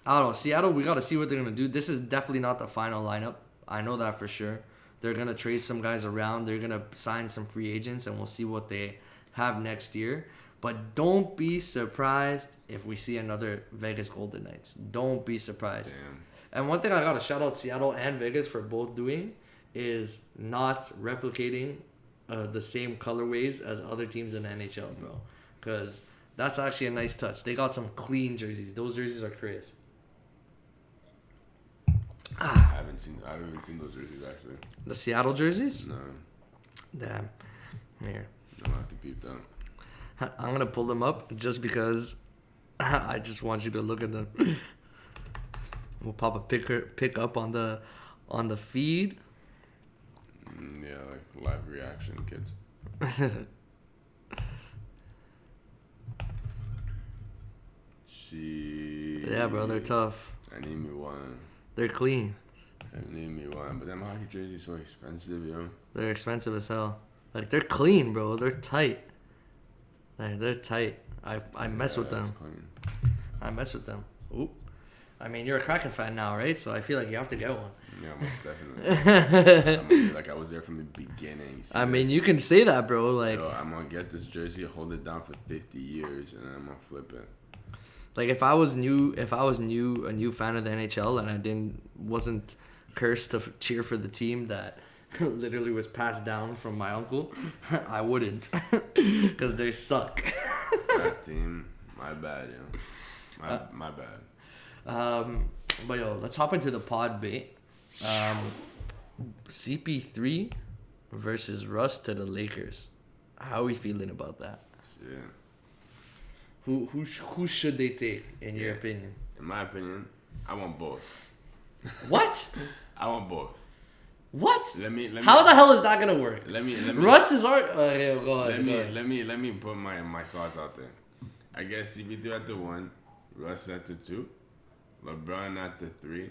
Speaker 1: I don't know. Seattle, we got to see what they're going to do. This is definitely not the final lineup. I know that for sure. They're going to trade some guys around. They're going to sign some free agents, and we'll see what they have next year. But don't be surprised if we see another Vegas Golden Knights. Don't be surprised.
Speaker 2: Damn.
Speaker 1: And one thing I got to shout out Seattle and Vegas for both doing is not replicating the same colorways as other teams in the NHL, bro. Because that's actually a nice touch. They got some clean jerseys. Those jerseys are crisp.
Speaker 2: I haven't seen those jerseys actually.
Speaker 1: The Seattle jerseys?
Speaker 2: No.
Speaker 1: Damn. Here.
Speaker 2: I'm gonna have to peep them.
Speaker 1: I'm gonna pull them up just because I just want you to look at them. We'll pop a pick up on the feed.
Speaker 2: Yeah, like live reaction, kids.
Speaker 1: Yeah, bro, they're tough.
Speaker 2: I need me one.
Speaker 1: They're clean.
Speaker 2: I need me one, but them hockey jerseys so expensive, yo.
Speaker 1: They're expensive as hell. Like, they're clean, bro. They're tight. They're tight. I mess with them.
Speaker 2: Clean.
Speaker 1: I mess with them. Oop. I mean, you're a Kraken fan now, right? So I feel like you have to get one.
Speaker 2: Yeah, most definitely. Like, I was there from the beginning.
Speaker 1: I mean, you can say that, bro. Like,
Speaker 2: yo, I'm gonna get this jersey, hold it down for 50 years, and then I'm gonna flip it.
Speaker 1: Like, if I was a new fan of the NHL, and I wasn't cursed to cheer for the team that literally was passed down from my uncle, I wouldn't, because they suck.
Speaker 2: That team, my bad, yo. My bad.
Speaker 1: But yo, let's hop into the Podbate. CP3 versus Russ to the Lakers. How are we feeling about that?
Speaker 2: Shit.
Speaker 1: Who should they take in your opinion?
Speaker 2: In my opinion, I want both.
Speaker 1: What?
Speaker 2: I want both.
Speaker 1: What?
Speaker 2: Let me.
Speaker 1: How the hell is that gonna work?
Speaker 2: Let me.
Speaker 1: Russ is our. Yeah, go ahead.
Speaker 2: Let me put my thoughts out there. I guess CP3 at the 1, Russ at the 2, LeBron at the 3,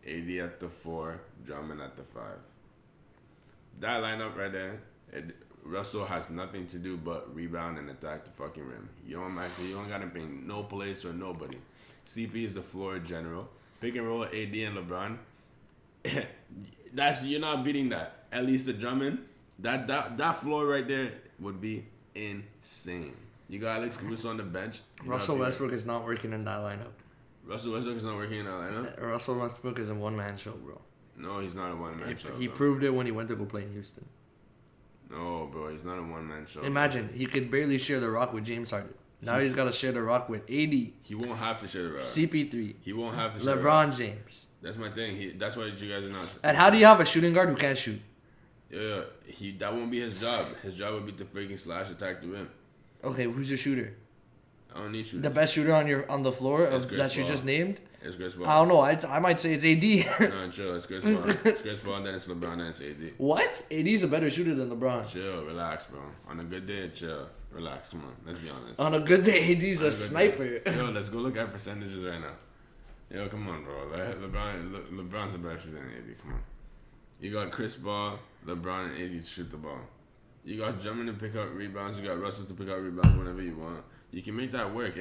Speaker 2: AD at the 4, Drummond at the 5. That lineup right there, Russell has nothing to do but rebound and attack the fucking rim. You don't gotta bring no place or nobody. CP is the floor general. Pick and roll AD and LeBron. You're not beating that. At least the Drummond, that floor right there would be insane. You got Alex Caruso on the bench.
Speaker 1: Russell Westbrook is not working in that lineup.
Speaker 2: Russell Westbrook is not working in that lineup?
Speaker 1: Russell Westbrook is a one-man show, bro.
Speaker 2: No, he's not a one-man show.
Speaker 1: He proved it when he went to go play in Houston.
Speaker 2: No, bro, he's not a one-man show.
Speaker 1: Imagine, he could barely share the rock with James Harden. Now he's got to share the rock with AD.
Speaker 2: He won't have to share the rock.
Speaker 1: CP3.
Speaker 2: He won't have to share the
Speaker 1: LeBron
Speaker 2: rock.
Speaker 1: James.
Speaker 2: That's my thing. That's why you guys are not...
Speaker 1: And how do you have a shooting guard who can't shoot?
Speaker 2: Yeah, that won't be his job. His job would be to freaking slash attack the rim.
Speaker 1: Okay, who's your shooter?
Speaker 2: I don't need shooters.
Speaker 1: The best shooter on the floor that you just named?
Speaker 2: It's Chris Paul.
Speaker 1: I don't know. I might say it's AD.
Speaker 2: No, chill. It's Chris Paul. It's Chris Paul, then it's LeBron, then it's AD.
Speaker 1: What? AD's a better shooter than LeBron.
Speaker 2: Chill, relax, bro. On a good day, chill. Relax, come on. Let's be honest.
Speaker 1: On a good day, AD's a sniper.
Speaker 2: Yo, let's go look at percentages right now. Yo, come on, bro. LeBron's a better shooter than AD. Come on. You got Chris Paul, LeBron, and AD to shoot the ball. You got Drummond to pick up rebounds. You got Russell to pick up rebounds whenever you want. You can make that work.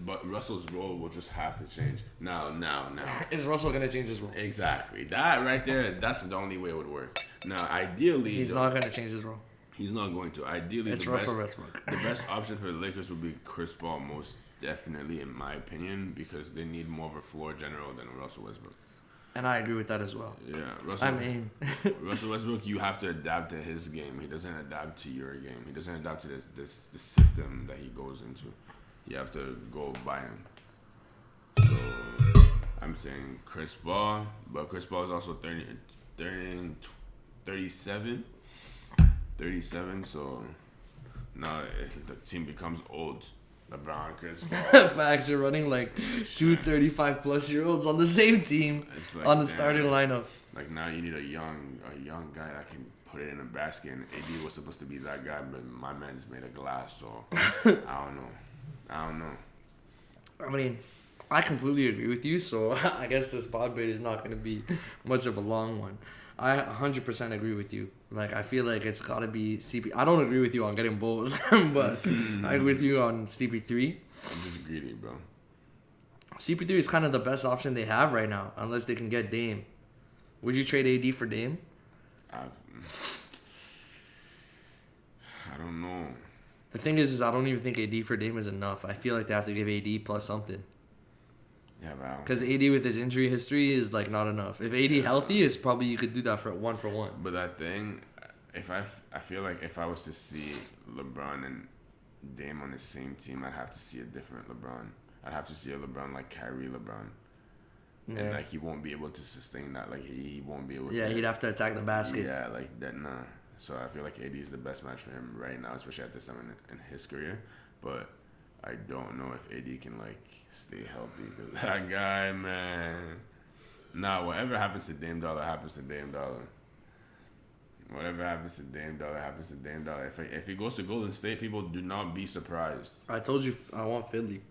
Speaker 2: But Russell's role will just have to change. Now.
Speaker 1: Is Russell going to change his role?
Speaker 2: Exactly. That right there, that's the only way it would work. Now, ideally...
Speaker 1: He's not going to change his role.
Speaker 2: He's not going to. Ideally,
Speaker 1: it's Russell Westbrook.
Speaker 2: The best option for the Lakers would be Chris Paul, most definitely, in my opinion, because they need more of a floor general than Russell Westbrook.
Speaker 1: And I agree with that as well.
Speaker 2: Yeah, Russell Westbrook, you have to adapt to his game. He doesn't adapt to your game. He doesn't adapt to this system that he goes into. You have to go by him. So I'm saying Chris Paul, but Chris Paul is also 37. 37. So now the team becomes old. LeBron, Chris Paul.
Speaker 1: Facts, you're running like two 35-plus-year-olds on the same team like, on the starting lineup.
Speaker 2: Like now you need a young guy that can put it in a basket. And AD was supposed to be that guy, but my man just made a glass. So I don't know.
Speaker 1: I mean, I completely agree with you. So I guess this Podbate is not going to be much of a long one. I 100% agree with you. Like, I feel like it's got to be CP. I don't agree with you on getting both, but I agree with you on CP3.
Speaker 2: I'm just greedy, bro.
Speaker 1: CP3 is kind of the best option they have right now, unless they can get Dame. Would you trade AD for Dame?
Speaker 2: I don't know.
Speaker 1: The thing is I don't even think AD for Dame is enough. I feel like they have to give AD plus something.
Speaker 2: Yeah, wow.
Speaker 1: Because AD with his injury history is like not enough. If AD healthy, is probably you could do that for one.
Speaker 2: But that thing, if I feel like if I was to see LeBron and Dame on the same team, I'd have to see a different LeBron. I'd have to see a LeBron like Kyrie LeBron. Yeah. And like he won't be able to sustain that. Like he won't be able to.
Speaker 1: Yeah, he'd have to attack the basket.
Speaker 2: Yeah, like that. Nah. So I feel like AD is the best match for him right now, especially at this time in his career. But I don't know if AD can like stay healthy because that guy, man. Nah, whatever happens to Dame Dollar happens to Dame Dollar. Whatever happens to Dame Dollar happens to Dame Dollar. If he goes to Golden State, people do not be surprised.
Speaker 1: I told you I want Philly.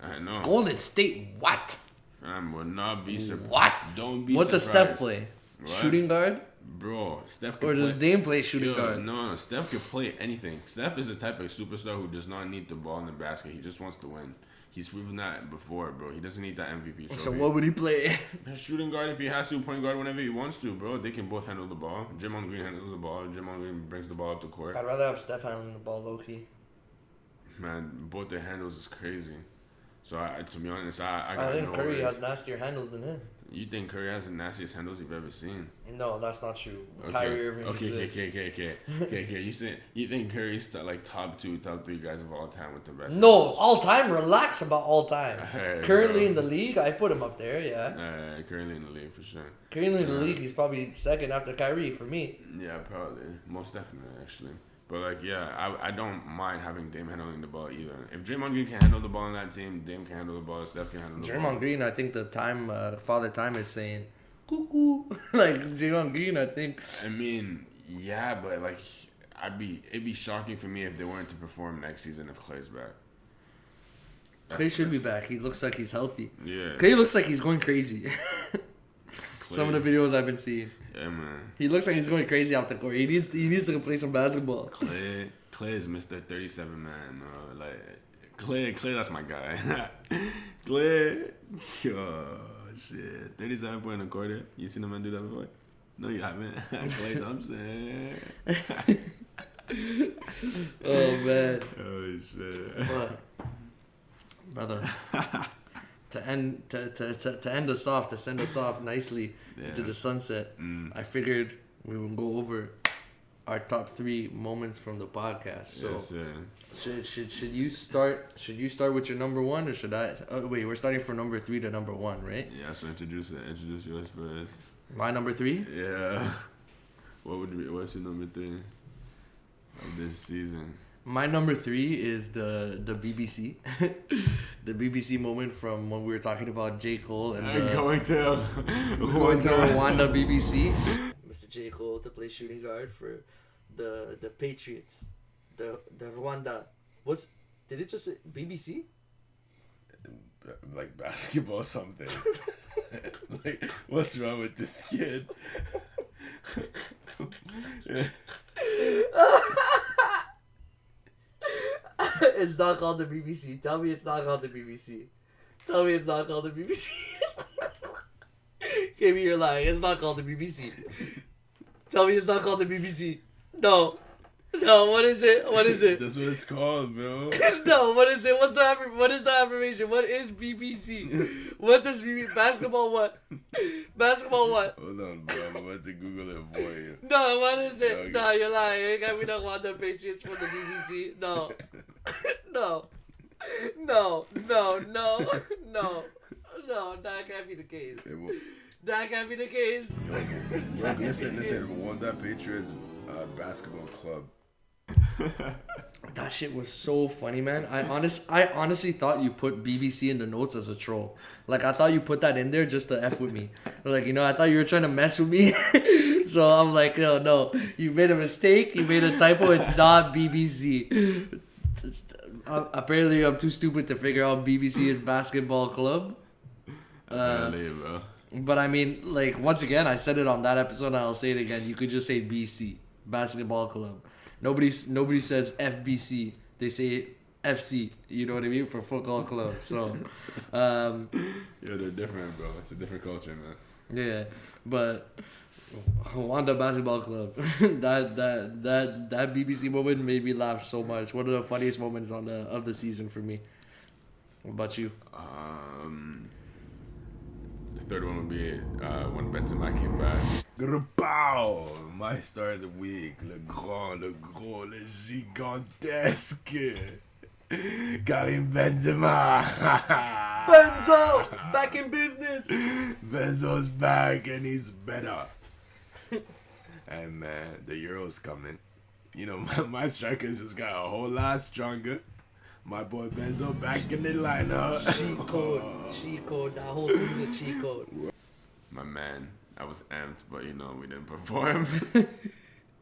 Speaker 2: I know.
Speaker 1: Golden State, what?
Speaker 2: Fam, will not be surprised.
Speaker 1: What?
Speaker 2: Don't be
Speaker 1: what
Speaker 2: surprised.
Speaker 1: What does Steph play? What? Shooting guard?
Speaker 2: Bro, Steph can
Speaker 1: Or does Dame play shooting guard?
Speaker 2: No, Steph can play anything. Steph is the type of superstar who does not need the ball in the basket. He just wants to win. He's proven that before, bro. He doesn't need that MVP trophy.
Speaker 1: So what would he play?
Speaker 2: Shooting guard if he has to, point guard whenever he wants to, bro. They can both handle the ball. Draymond Green handles the ball. Draymond Green brings the ball up the court.
Speaker 1: I'd rather have Steph handling the ball low-key.
Speaker 2: Man, both their handles is crazy. So, to be honest, I
Speaker 1: think Curry has nastier handles than him.
Speaker 2: You think Curry has the nastiest handles you've ever seen?
Speaker 1: No, that's not true.
Speaker 2: Okay.
Speaker 1: Kyrie Irving
Speaker 2: Okay. You think Curry's top 2, top 3 guys of all time with the best?
Speaker 1: No, all time. Relax about all time.
Speaker 2: Hey,
Speaker 1: currently in the league, I put him up there. Yeah.
Speaker 2: Currently in the league for sure.
Speaker 1: Currently in the league, he's probably second after Kyrie for me.
Speaker 2: Yeah, probably. Most definitely, actually. But, like, yeah, I don't mind having Dame handling the ball either. If Draymond Green can handle the ball on that team, Dame can handle the ball, Steph can handle the ball.
Speaker 1: Draymond Green, I think the time, Father Time is saying, cuckoo. Like, Draymond Green, I think.
Speaker 2: I mean, yeah, but, like, it'd be shocking for me if they weren't to perform next season if Clay's back.
Speaker 1: Clay should be back. He looks like he's healthy.
Speaker 2: Yeah.
Speaker 1: Clay looks like he's going crazy. Some of the videos I've been seeing.
Speaker 2: Yeah, man.
Speaker 1: He looks like he's going crazy off the court. He needs to play some basketball.
Speaker 2: Clay is Mr. 37 man. Like Clay, that's my guy. Clay, oh shit, 37 point in a quarter. You seen a man do that before? No, you haven't. Clay Thompson.
Speaker 1: Oh man.
Speaker 2: Oh shit.
Speaker 1: But, brother. To end us off, to send us off nicely into the sunset, I figured we would go over our top 3 moments from the podcast. So,
Speaker 2: yes, sir.
Speaker 1: Should you start? Should you start with your number 1, or should I? Oh, wait, we're starting from number 3 to number 1, right?
Speaker 2: Yeah. So introduce yours first.
Speaker 1: My number 3?
Speaker 2: Yeah. What's your number 3 of this season?
Speaker 1: My number 3 is the BBC. The BBC moment from when we were talking about J. Cole and
Speaker 2: going to
Speaker 1: Rwanda BBC. Mr. J. Cole to play shooting guard for the Patriots. The Rwanda. Did it just say BBC?
Speaker 3: Like basketball or something. Like, what's wrong with this kid?
Speaker 1: It's not called the BBC. Tell me it's not called the BBC. Tell me it's not called the BBC. Give me your lying. It's not called the BBC. Tell me it's not called the BBC. No. No, what is it? What is it?
Speaker 3: That's what it's called, bro.
Speaker 1: No, what is it? What is the affirmation? What is BBC? What does BBC... Basketball what? Basketball what?
Speaker 3: Hold on, bro. I'm about to Google it for you.
Speaker 1: No, what is it?
Speaker 3: Okay.
Speaker 1: No, you're lying. We don't want the Patriots from the BBC. No. No. No. No. No. No. No, that can't be the case. That can't be the case.
Speaker 3: Look, listen. Rwanda Patriots basketball club.
Speaker 1: That shit was so funny, man. I honestly thought you put BBC in the notes as a troll. Like, I thought you put that in there just to F with me. Like, I thought you were trying to mess with me. So I'm like, no, you made a mistake. You made a typo. It's not BBC. Apparently, I'm too stupid to figure out BBC is basketball club.
Speaker 2: Bro.
Speaker 1: But I mean, like, once again, I said it on that episode and I'll say it again. You could just say BC, basketball club. Nobody says FBC. They say FC. You know what I mean? For football club. So,
Speaker 2: yeah, they're different, bro. It's a different culture, man.
Speaker 1: Yeah, but Rwanda Basketball Club. that BBC moment made me laugh so much. One of the funniest moments of the season for me. What about you?
Speaker 2: The third one would be when Benzema came back.
Speaker 3: Pow! My star of the week. Le grand, le gros, le gigantesque. Karim Benzema.
Speaker 1: Benzo! Back in business!
Speaker 3: Benzo's back and he's better. And man, the Euro's coming. My strikers just got a whole lot stronger. My boy Benzo back in the lineup.
Speaker 1: Cheat code. That whole thing's a cheat code.
Speaker 2: My man, I was amped, but we didn't perform.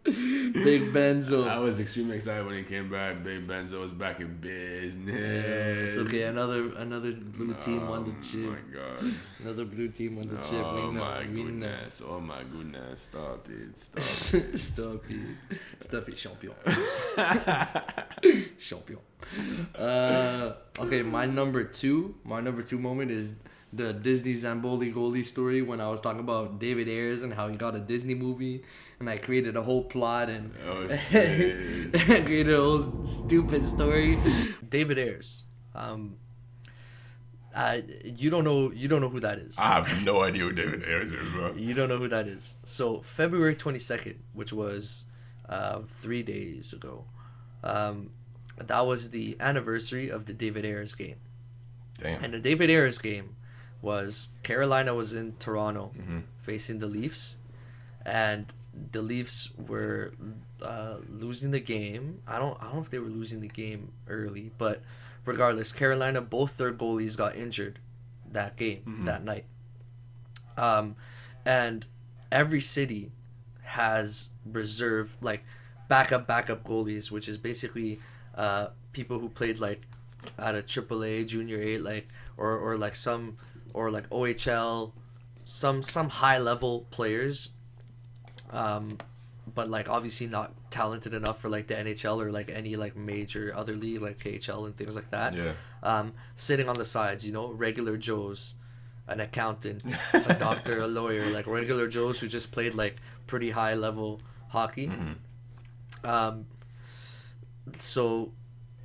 Speaker 1: Big Benzo.
Speaker 2: I was extremely excited when he came back. Big Benzo was back in business.
Speaker 1: It's okay. Another blue team won the chip.
Speaker 2: Oh my god.
Speaker 1: Another blue team won the chip.
Speaker 2: Oh my goodness. Stop it. Stop
Speaker 1: it, champion. Champion. Okay, my number two moment is the Disney Zamboli goalie story when I was talking about David Ayers and how he got a Disney movie, and I created a whole plot and created a whole stupid story. David Ayers, you don't know who that is.
Speaker 3: I have no idea who David Ayers is, bro.
Speaker 1: You don't know who that is. So February 22nd, which was 3 days ago, that was the anniversary of the David Ayers game.
Speaker 3: Damn.
Speaker 1: And the David Ayers game was Carolina was in Toronto facing the Leafs, and the Leafs were losing the game. I don't know if they were losing the game early, but regardless, Carolina, both their goalies got injured that game, that night. And every city has reserve, like, backup goalies, which is basically people who played, like, at a AAA, Junior A, like, or like some, or like OHL, some high level players, but like obviously not talented enough for like the NHL or like any like major other league like KHL and things like that.
Speaker 2: Yeah.
Speaker 1: Sitting on the sides, regular Joes, an accountant, a doctor, a lawyer, like regular Joes who just played like pretty high level hockey. So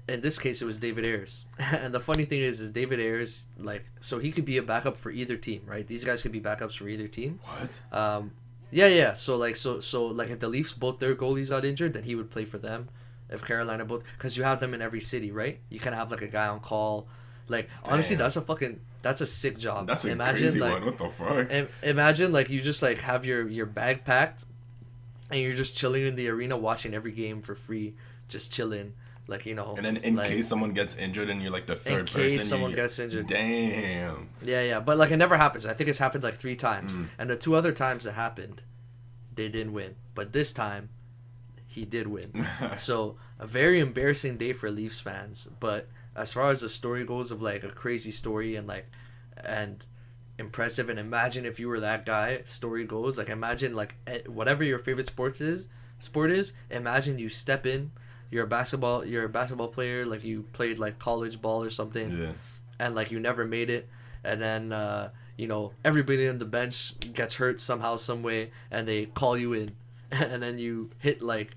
Speaker 1: in this case, it was David Ayers. And the funny thing is David Ayers, like, so he could be a backup for either team, right? These guys could be backups for either team.
Speaker 3: What?
Speaker 1: Yeah. So like if the Leafs, both their goalies got injured, then he would play for them. If Carolina both, because you have them in every city, right? You kind of have like a guy on call. Like, honestly, that's a sick job.
Speaker 3: That's a crazy
Speaker 1: like,
Speaker 3: one. What the fuck?
Speaker 1: Imagine like you just like have your bag packed, and you're just chilling in the arena watching every game for free, just chilling. Like, you know.
Speaker 4: And then in
Speaker 1: like,
Speaker 4: case someone gets injured and you're like the third person.
Speaker 1: In case someone gets injured.
Speaker 4: Damn.
Speaker 1: Yeah. But like it never happens. I think it's happened like 3 times. And the 2 other times it happened, they didn't win. But this time, he did win. So a very embarrassing day for Leafs fans. But as far as the story goes of like a crazy story and impressive, and imagine if you were that guy, story goes, like imagine like whatever your favorite sport is, imagine you step in, you're a basketball player, like you played like college ball or something.
Speaker 4: Yeah.
Speaker 1: And like you never made it, and then you know, everybody on the bench gets hurt somehow, some way, and they call you in, and then you hit like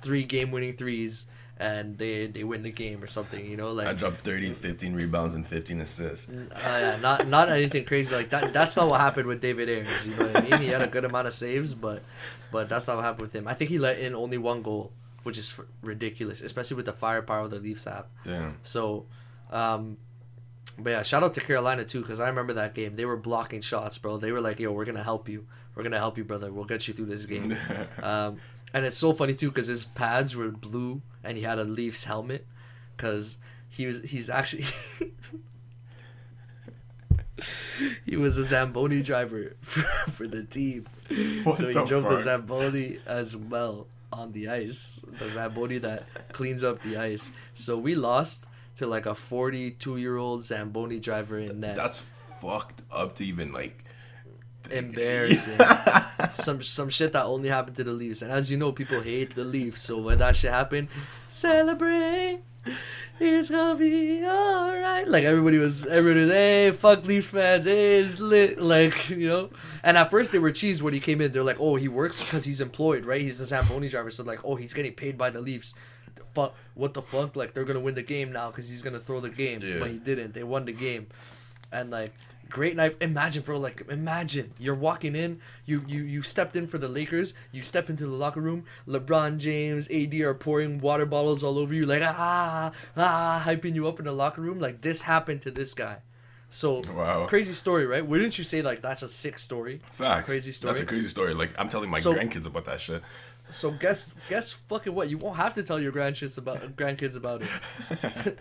Speaker 1: 3 game-winning threes, and they win the game or something, you know, like
Speaker 4: I dropped 30, 15 rebounds and 15 assists.
Speaker 1: yeah, not anything crazy like that. That's not what happened with David Ayers, you know what I mean? He had a good amount of saves, but that's not what happened with him. I think he let in only 1 goal, which is ridiculous, especially with the firepower the Leafs have.
Speaker 4: Damn.
Speaker 1: So, but yeah, shout out to Carolina too, because I remember that game. They were blocking shots, bro. They were like, yo, we're gonna help you, brother. We'll get you through this game. And it's so funny too, because his pads were blue and he had a Leafs helmet, because he's actually he was a Zamboni driver for the team. So he drove the Zamboni as well on the ice, the Zamboni that cleans up the ice. So we lost to like a 42-year-old Zamboni driver in net.
Speaker 4: That's fucked up to even like
Speaker 1: embarrassing. some shit that only happened to the Leafs, and as you know, people hate the Leafs, so when that shit happened, celebrate, it's gonna be alright. Like everybody was hey, fuck Leafs fans, hey, it's lit, like, you know. And at first they were cheesed when he came in. They're like, oh, he works because he's employed, right? He's a Zamboni driver, so like, oh, he's getting paid by the Leafs. Fuck, what the fuck? Like, they're gonna win the game now because he's gonna throw the game. Yeah. But he didn't. They won the game. And like, great night. Imagine, bro, like, imagine you're walking in, you stepped in for the Lakers, you step into the locker room, LeBron James, AD are pouring water bottles all over you, like hyping you up in the locker room. Like, this happened to this guy. So
Speaker 4: wow.
Speaker 1: Crazy story, right? Wouldn't you say like that's a sick story?
Speaker 4: Facts.
Speaker 1: Crazy story.
Speaker 4: That's a crazy story. Like, I'm telling my grandkids about that shit.
Speaker 1: So guess fucking what? You won't have to tell your grandkids about it.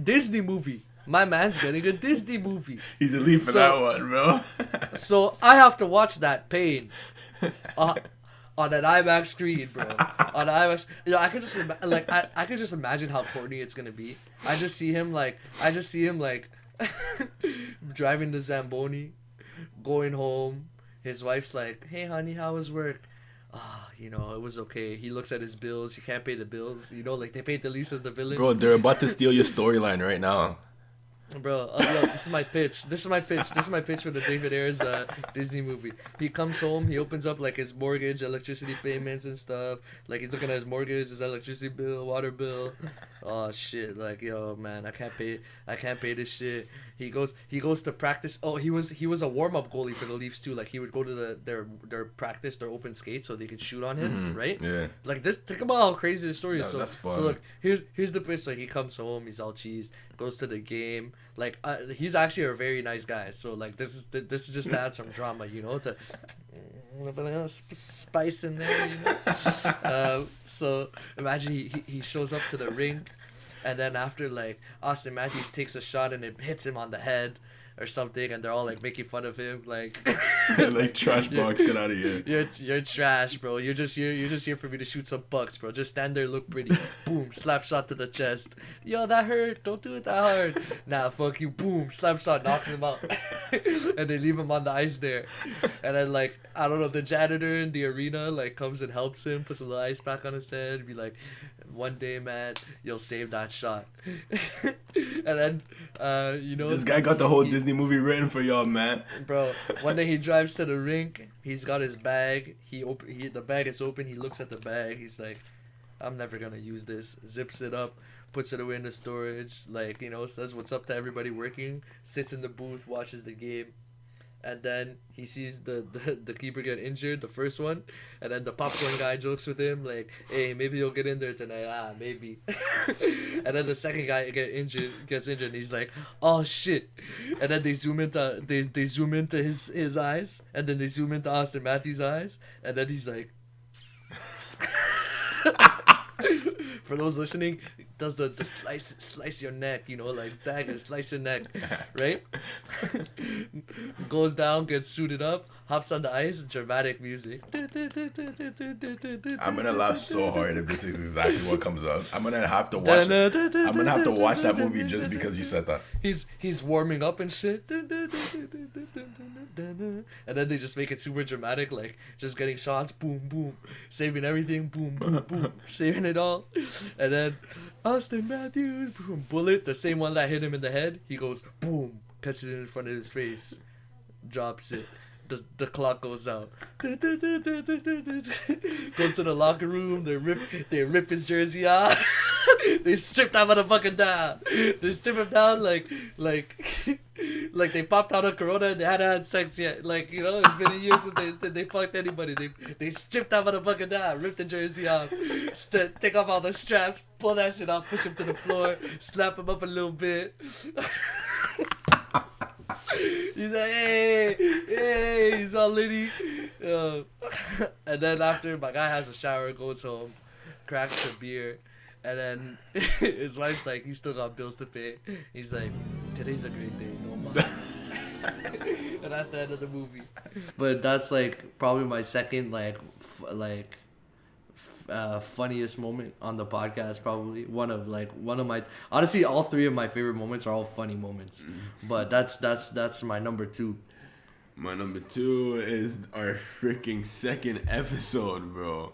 Speaker 1: Disney movie. My man's getting a Disney movie.
Speaker 4: He's a Leaf for that one, bro.
Speaker 1: So I have to watch that pain on an IMAX screen, bro. On an IMAX, you know, I could just I could just imagine how corny it's gonna be. I just see him like driving the Zamboni, going home. His wife's like, "Hey, honey, how was work?" You know, it was okay. He looks at his bills. He can't pay the bills. You know, like they paid the Leafs as the villain.
Speaker 4: Bro, they're about to steal your storyline right now.
Speaker 1: Bro, this is my pitch. This is my pitch for the David Ayers Disney movie. He comes home, he opens up like his mortgage, electricity payments and stuff. Like he's looking at his mortgage, his electricity bill, water bill. Oh shit! Like, yo, man, I can't pay this shit. He goes to practice. Oh, he was a warm up goalie for the Leafs too. Like he would go to their practice, their open skates, so they could shoot on him, right?
Speaker 4: Yeah.
Speaker 1: Like this. Think about how crazy the story is.
Speaker 4: No,
Speaker 1: so
Speaker 4: that's fun.
Speaker 1: So look, here's the pitch. Like he comes home, he's all cheesed, goes to the game. Like he's actually a very nice guy. So like this is just to add some drama, you know, to a little bit of spice in there, you know. So imagine he shows up to the rink, and then after like Austin Matthews takes a shot and it hits him on the head or something, and they're all like making fun of him, like
Speaker 4: like trash box, get out of here.
Speaker 1: You're trash, bro. You're just here for me to shoot some bucks, bro. Just stand there, look pretty. Boom, slap shot to the chest. Yo, that hurt. Don't do it that hard. Nah, fuck you. Boom, slap shot, knocks him out, and they leave him on the ice there. And then like, I don't know, the janitor in the arena like comes and helps him, puts a little ice pack on his head, be like, one day, man, you'll save that shot. And then you know,
Speaker 4: this guy got the whole Disney movie written for y'all, man.
Speaker 1: Bro, one day he drives to the rink, he's got his bag, the bag is open, he looks at the bag, he's like, I'm never gonna use this, zips it up, puts it away in the storage, like, you know, says what's up to everybody working, sits in the booth, watches the game. And then he sees the keeper get injured, the first one, and then the popcorn guy jokes with him like, "Hey, maybe you'll get in there tonight." Maybe. And then the second guy gets injured, and he's like, "Oh shit!" And then they zoom into his eyes, and then they zoom into Austin Matthews' eyes, and then he's like, for those listening, does the slice your neck, you know, like dagger, slice your neck, right? Goes down, gets suited up, hops on the ice, dramatic music.
Speaker 3: I'm gonna laugh so hard if this is exactly what comes up. I'm gonna have to watch that movie just because you said that.
Speaker 1: He's warming up and shit. And then they just make it super dramatic, like just getting shots, boom, boom, saving everything, boom, boom, boom, saving it all. And then Austin Matthews, boom, bullet, the same one that hit him in the head, he goes, boom, catches it in front of his face, drops it. The clock goes out. Goes to the locker room. They rip his jersey off. They strip that motherfucker down. They strip him down like they popped out of Corona and they hadn't had sex yet. Like, you know, it's been a year since they fucked anybody. They stripped that motherfucker down, ripped the jersey off, take off all the straps, pull that shit off, push him to the floor, slap him up a little bit. He's like, hey, he's all litty. And then after, my guy has a shower, goes home, cracks a beer, and then his wife's like, you still got bills to pay. He's like, today's a great day, no more. And that's the end of the movie. But that's like probably my second funniest moment on the podcast. Probably one of my, honestly, all three of my favorite moments are all funny moments. But that's my number 2.
Speaker 2: My number 2 is our freaking second episode, bro.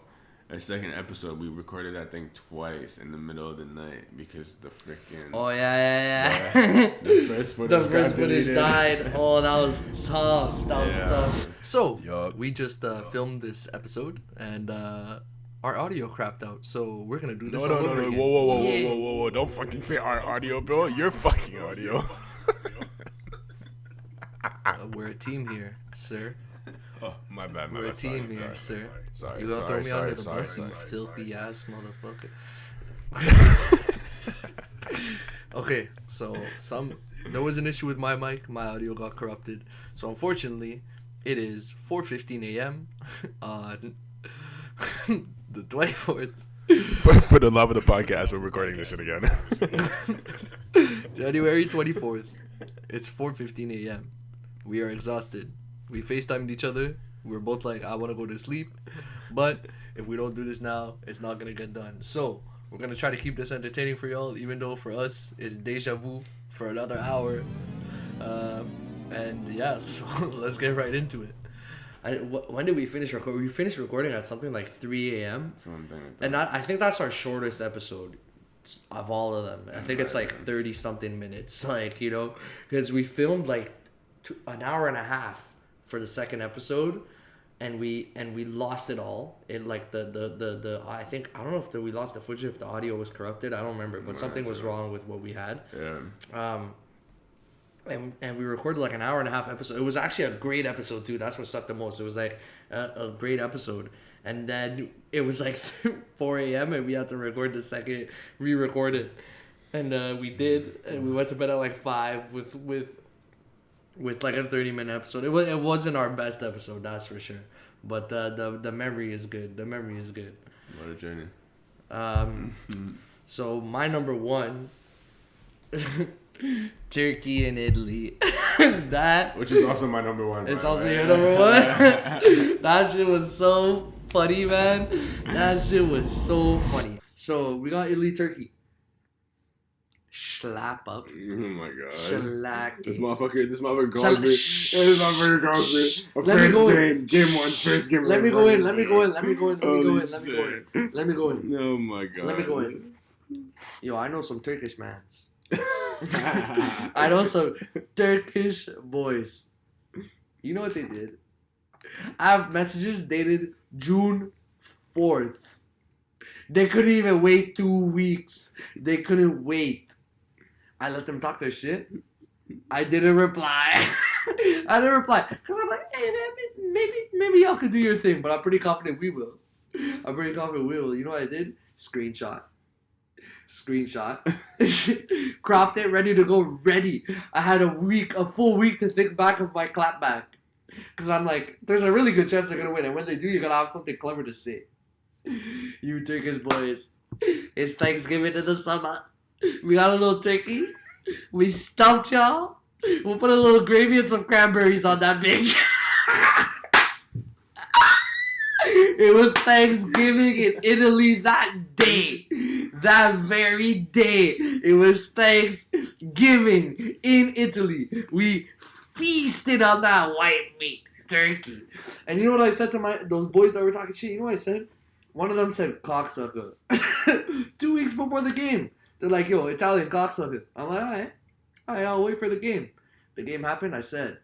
Speaker 2: Our second episode, we recorded that thing twice in the middle of the night because the freaking...
Speaker 1: Oh, yeah.
Speaker 2: The first footage
Speaker 1: died. Oh, that was tough. That was tough. So,
Speaker 3: Yup.
Speaker 1: we just filmed this episode, and our audio crapped out. So, we're going to do this all over again.
Speaker 3: Whoa. Don't fucking say our audio, bro. Your fucking audio.
Speaker 1: We're a team here, sir.
Speaker 3: Oh, my bad.
Speaker 1: We're a team here, sir.
Speaker 3: Sorry.
Speaker 1: You gonna throw me under the bus,
Speaker 3: sorry.
Speaker 1: you filthy ass motherfucker. Okay, so there was an issue with my mic. My audio got corrupted. So unfortunately, it is 4:15 a.m. on the 24th.
Speaker 3: For the love of the podcast, we're recording this shit again.
Speaker 1: January 24th. It's 4:15 a.m. We are exhausted. We FaceTimed each other. We're both like, I want to go to sleep. But if we don't do this now, it's not going to get done. So we're going to try to keep this entertaining for y'all, even though for us, it's deja vu for another hour. And yeah, so let's get right into it. When did we finish recording? We finished recording at something like 3 a.m.
Speaker 2: Something like that.
Speaker 1: And I think that's our shortest episode of all of them. I think it's like 30 something minutes, like, you know, because we filmed like an hour and a half for the second episode, and we lost it all. It like the I think, I don't know if we lost the footage, if the audio was corrupted, I don't remember, but something was wrong with what we had.
Speaker 2: Yeah.
Speaker 1: And we recorded like an hour and a half episode. It was actually a great episode too. That's what sucked the most. It was like a great episode. And then it was like 4 a.m. and we had to record the second, re-record it. And we did. And we went to bed at like 5 with like a 30-minute episode. It wasn't our best episode, that's for sure. But the memory is good. The memory is good.
Speaker 2: What a journey.
Speaker 1: So my number 1, Turkey and Italy.
Speaker 2: Which is also my number 1.
Speaker 1: It's also your number 1. That shit was so funny, man. That shit was so funny. So we got Italy, Turkey. Slap up.
Speaker 2: Oh my god.
Speaker 1: Shellac.
Speaker 2: This motherfucker calls me.
Speaker 1: Let me go in.
Speaker 2: Game 1, first game.
Speaker 1: Let me go in.
Speaker 2: Oh my god.
Speaker 1: Let me go in. Yo, I know some Turkish mans. I know some Turkish boys. You know what they did? I have messages dated June 4th. They couldn't even wait 2 weeks. They couldn't wait. I let them talk their shit. I didn't reply. Because I'm like, hey man, maybe y'all could do your thing, but I'm pretty confident we will. You know what I did? Screenshot. Cropped it, ready to go, ready. I had a full week to think back of my clapback. Because I'm like, there's a really good chance they're going to win. And when they do, you're going to have something clever to say. You Turkish boys. It's Thanksgiving in the summer. We got a little turkey. We stuffed y'all. We'll put a little gravy and some cranberries on that bitch. It was Thanksgiving in Italy that day. That very day. It was Thanksgiving in Italy. We feasted on that white meat turkey. And you know what I said to those boys that were talking shit? You know what I said? One of them said cocksucker. 2 weeks before the game. They're like, yo, Italian cocksucker. I'm like, alright, I'll wait for the game. The game happened, I said,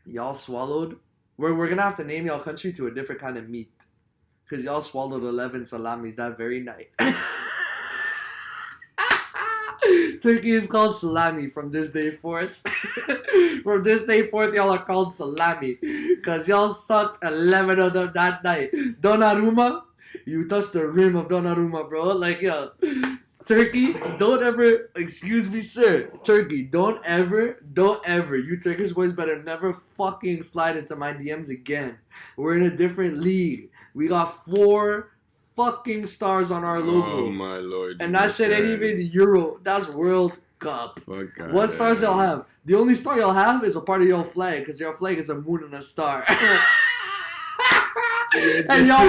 Speaker 1: y'all swallowed. We're gonna have to name y'all country to a different kind of meat. Because y'all swallowed 11 salamis that very night. Turkey is called salami from this day forth. From this day forth, y'all are called salami. Because y'all sucked 11 of them that night. Donnarumma, you touched the rim of Donnarumma, bro. Like, yo, Turkey, don't ever, excuse me, sir. Turkey, don't ever, you Turkish boys better never fucking slide into my DMs again. We're in a different league. We got 4 fucking stars on our logo.
Speaker 3: Oh my lord.
Speaker 1: And that shit ain't even Euro. That's World Cup. What stars y'all have? The only star y'all have is a part of your flag, because your flag is a moon and a star. And y'all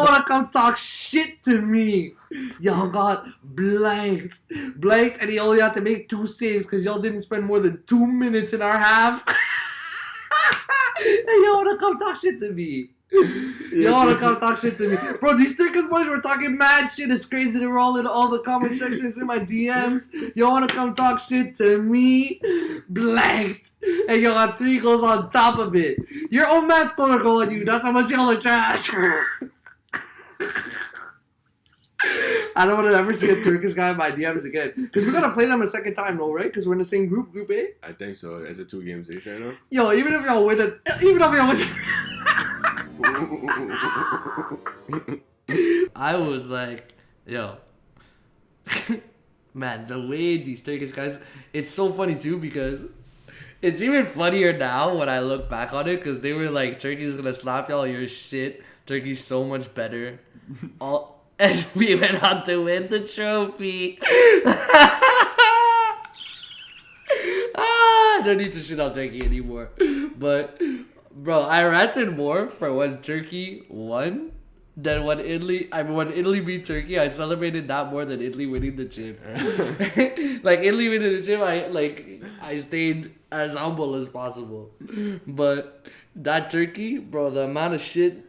Speaker 1: wanna come talk shit to me. Y'all got blanked, and he only had to make 2 saves because y'all didn't spend more than 2 minutes in our half. And y'all wanna come talk shit to me. Y'all wanna come talk shit to me. Bro, these Turkish boys were talking mad shit. It's crazy. They were all in all the comment sections in my DMs. Y'all wanna come talk shit to me? Blanked. And y'all got 3 goals on top of it. Your own man scored a goal on you. That's how much y'all are trash. I don't want to ever see a Turkish guy in my DMs again. Because we're going to play them a second time, though, right? Because we're in the same group, Group A.
Speaker 3: I think so. Is it 2 games each right now?
Speaker 1: Yo, even if y'all win it, I was like, yo. Man, the way these Turkish guys, it's so funny too because it's even funnier now when I look back on it because they were like, Turkey's gonna slap y'all your shit. Turkey's so much better. And we went on to win the trophy. I don't need to shit on Turkey anymore. But, bro, I ranted more for when Turkey won than when when Italy beat Turkey. I celebrated that more than Italy winning the chip. Like, Italy winning the chip, I stayed as humble as possible. But that Turkey, bro, the amount of shit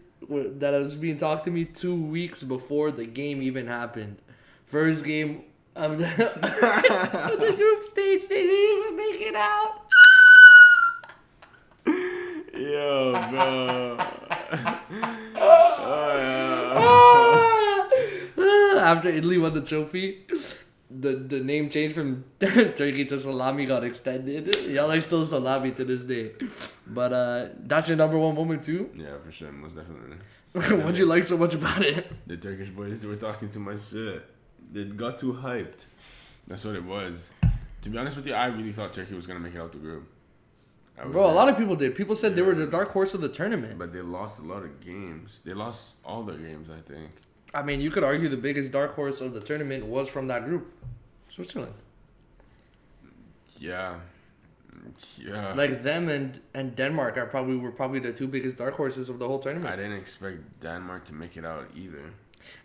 Speaker 1: that was being talked to me 2 weeks before the game even happened. First game of the, of the group stage, they didn't even make it out.
Speaker 3: Yo, bro.
Speaker 1: After Italy won the trophy, the name change from Turkey to Salami got extended. Y'all are still Salami to this day. But that's your number one moment too?
Speaker 3: Yeah, for sure. Most definitely.
Speaker 1: What'd you like so much about it?
Speaker 3: The Turkish boys, they were talking too much shit. They got too hyped. That's what it was. To be honest with you, I really thought Turkey was going to make it out the group.
Speaker 1: Bro, a lot of people did. People said they were the dark horse of the tournament.
Speaker 3: But they lost a lot of games. They lost all their games, I think.
Speaker 1: I mean, you could argue the biggest dark horse of the tournament was from that group. Switzerland.
Speaker 3: Yeah.
Speaker 1: Like them and Denmark were probably the 2 biggest dark horses of the whole tournament.
Speaker 3: I didn't expect Denmark to make it out either.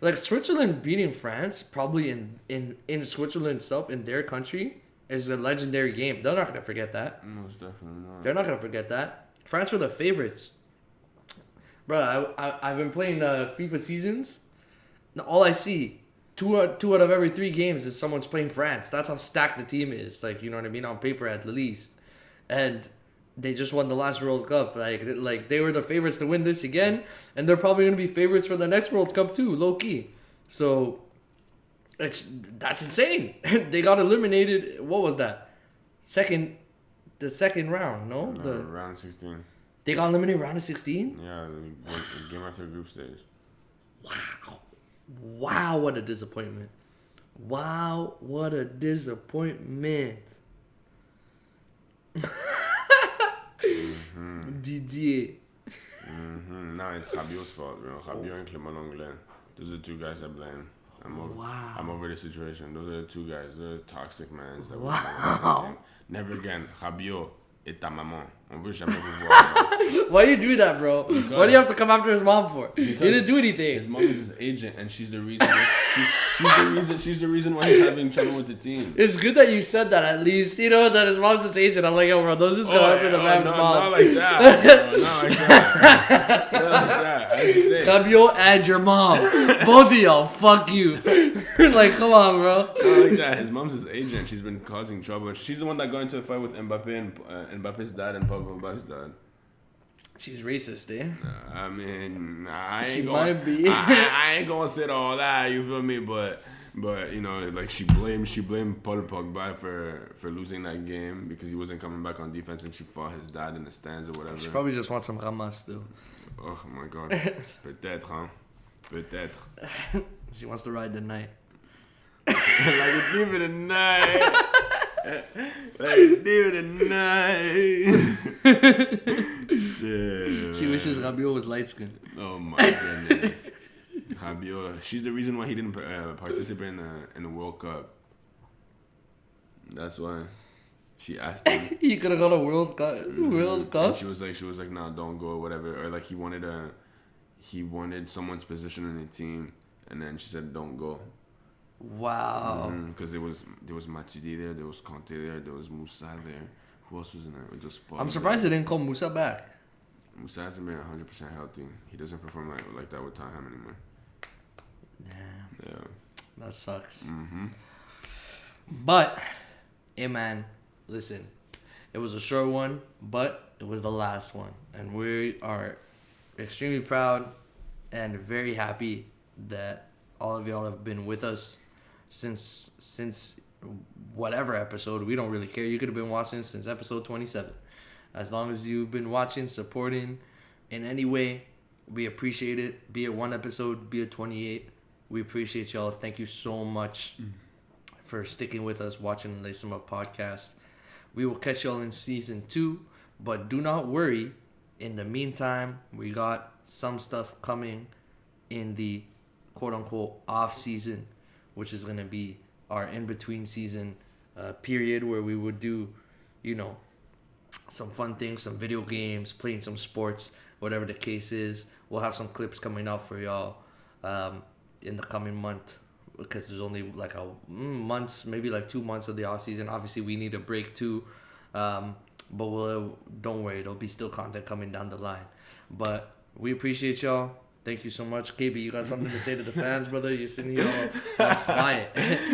Speaker 1: Like Switzerland beating France, probably in Switzerland itself, in their country, is a legendary game. They're not going to forget that.
Speaker 3: Most definitely not.
Speaker 1: They're not going to forget that. France were the favorites. Bro, I've been playing FIFA seasons. All I see, two out of every 3 games is someone's playing France. That's how stacked the team is. Like, you know what I mean? On paper, at least. And they just won the last World Cup. Like they were the favorites to win this again. And they're probably going to be favorites for the next World Cup too, low-key. So, that's insane. They got eliminated. What was that? The second round, no?
Speaker 3: Round 16.
Speaker 1: They got eliminated round of 16?
Speaker 3: Yeah, the game after group stage.
Speaker 1: Wow, what a disappointment. Wow, what a disappointment. Didier.
Speaker 3: No, it's Rabiot's fault, bro. Rabiot and Clement Lenglet. Those are the 2 guys I blame.
Speaker 2: I'm over the situation. Those are the two guys. They're toxic mans that
Speaker 1: Wow.
Speaker 2: we on the same team. Never again. Rabiot et ta maman. On veut jamais vous voir.
Speaker 1: Why you do that, bro? What do you have to come after his mom for? He didn't do anything.
Speaker 2: His mom is his agent, and she's the reason. She's the reason why he's having trouble with the team.
Speaker 1: It's good that you said that at least. You know, that his mom's his agent. I'm like, yo, bro, don't just go after the man's mom.
Speaker 2: Not like that. Bro, not like that. Not like that. I just say.
Speaker 1: Cabio and your mom. Both of y'all. Fuck you. Like, come on, bro.
Speaker 2: Not like that. His mom's his agent. She's been causing trouble. She's the one that got into a fight with Mbappe and Mbappe's dad and Pogba's dad.
Speaker 1: She's racist, eh?
Speaker 2: I mean, I
Speaker 1: She
Speaker 2: ain't
Speaker 1: might
Speaker 2: gonna,
Speaker 1: be.
Speaker 2: I ain't gonna say all that. You feel me? But you know, like she blamed Paul Pogba for losing that game because he wasn't coming back on defense, and she fought his dad in the stands or whatever.
Speaker 1: She probably just wants some ramas still.
Speaker 2: Oh my god, peut-être, hein? Peut-être.
Speaker 1: She wants to ride the night.
Speaker 2: Like a thief in the night. Like a thief in the night. Shit.
Speaker 1: She wishes Rabiot was light skinned.
Speaker 2: Oh my goodness. Rabiot, she's the reason why he didn't participate in the World Cup. That's why. She asked him.
Speaker 1: He could have gone to World Cup.
Speaker 2: And she was like, nah, don't go or whatever. Or like he wanted someone's position in the team, and then she said, don't go.
Speaker 1: Wow.
Speaker 2: Because there was Matuidi there was Conte there was Moussa there. Who else was in there?
Speaker 1: I'm surprised they didn't call Moussa back.
Speaker 2: Moussa hasn't been 100% healthy. He doesn't perform like that with Tottenham anymore.
Speaker 1: Damn.
Speaker 2: Yeah.
Speaker 1: That sucks.
Speaker 2: Mm-hmm.
Speaker 1: But, hey man, listen. It was a short one, but it was the last one. And we are extremely proud and very happy that all of y'all have been with us since whatever episode. We don't really care. You could have been watching since episode 27. As long as you've been watching, supporting in any way, we appreciate it. Be it one episode, be it 28. We appreciate y'all. Thank you so much for sticking with us, watching the Lace 'Em Up podcast. We will catch y'all in season 2, but do not worry. In the meantime, we got some stuff coming in the quote-unquote off-season, which is going to be our in-between season period where we would do, you know, some fun things, some video games, playing some sports, whatever the case is. We'll have some clips coming out for y'all in the coming month because there's only like maybe like 2 months of the off-season. Obviously, we need a break too, but don't worry, there'll be still content coming down the line. But we appreciate y'all. Thank you so much. KB, you got something to say to the fans, brother? You're sitting here all quiet.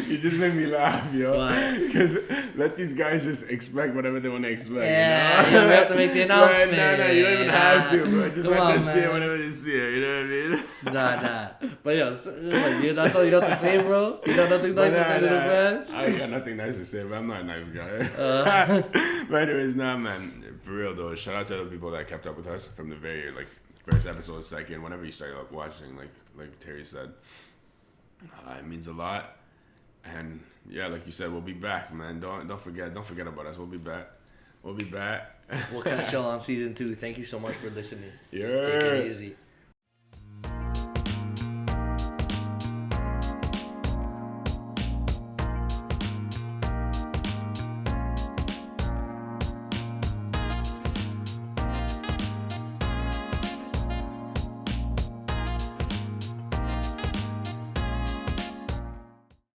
Speaker 3: You just made me laugh, yo. Because let these guys just expect whatever they want to expect.
Speaker 1: Yeah,
Speaker 3: you know?
Speaker 1: you have to make the announcement.
Speaker 3: No, you don't even have to, bro. Just
Speaker 1: Come
Speaker 3: let
Speaker 1: on,
Speaker 3: them see it
Speaker 1: man.
Speaker 3: whenever they see it, you know what I mean?
Speaker 1: Nah. But yeah, that's all you got to say, bro? You got nothing nice to say to the fans?
Speaker 3: I got nothing nice to say, but I'm not a nice guy. But anyways, man. For real, though, shout out to the people that kept up with us from the first episode, second, whenever you started watching, like Terry said. It means a lot. And yeah, like you said, we'll be back, man. Don't forget about us. We'll be back. We'll catch y'all on season 2. Thank you so much for listening. Yeah.
Speaker 1: Take it easy.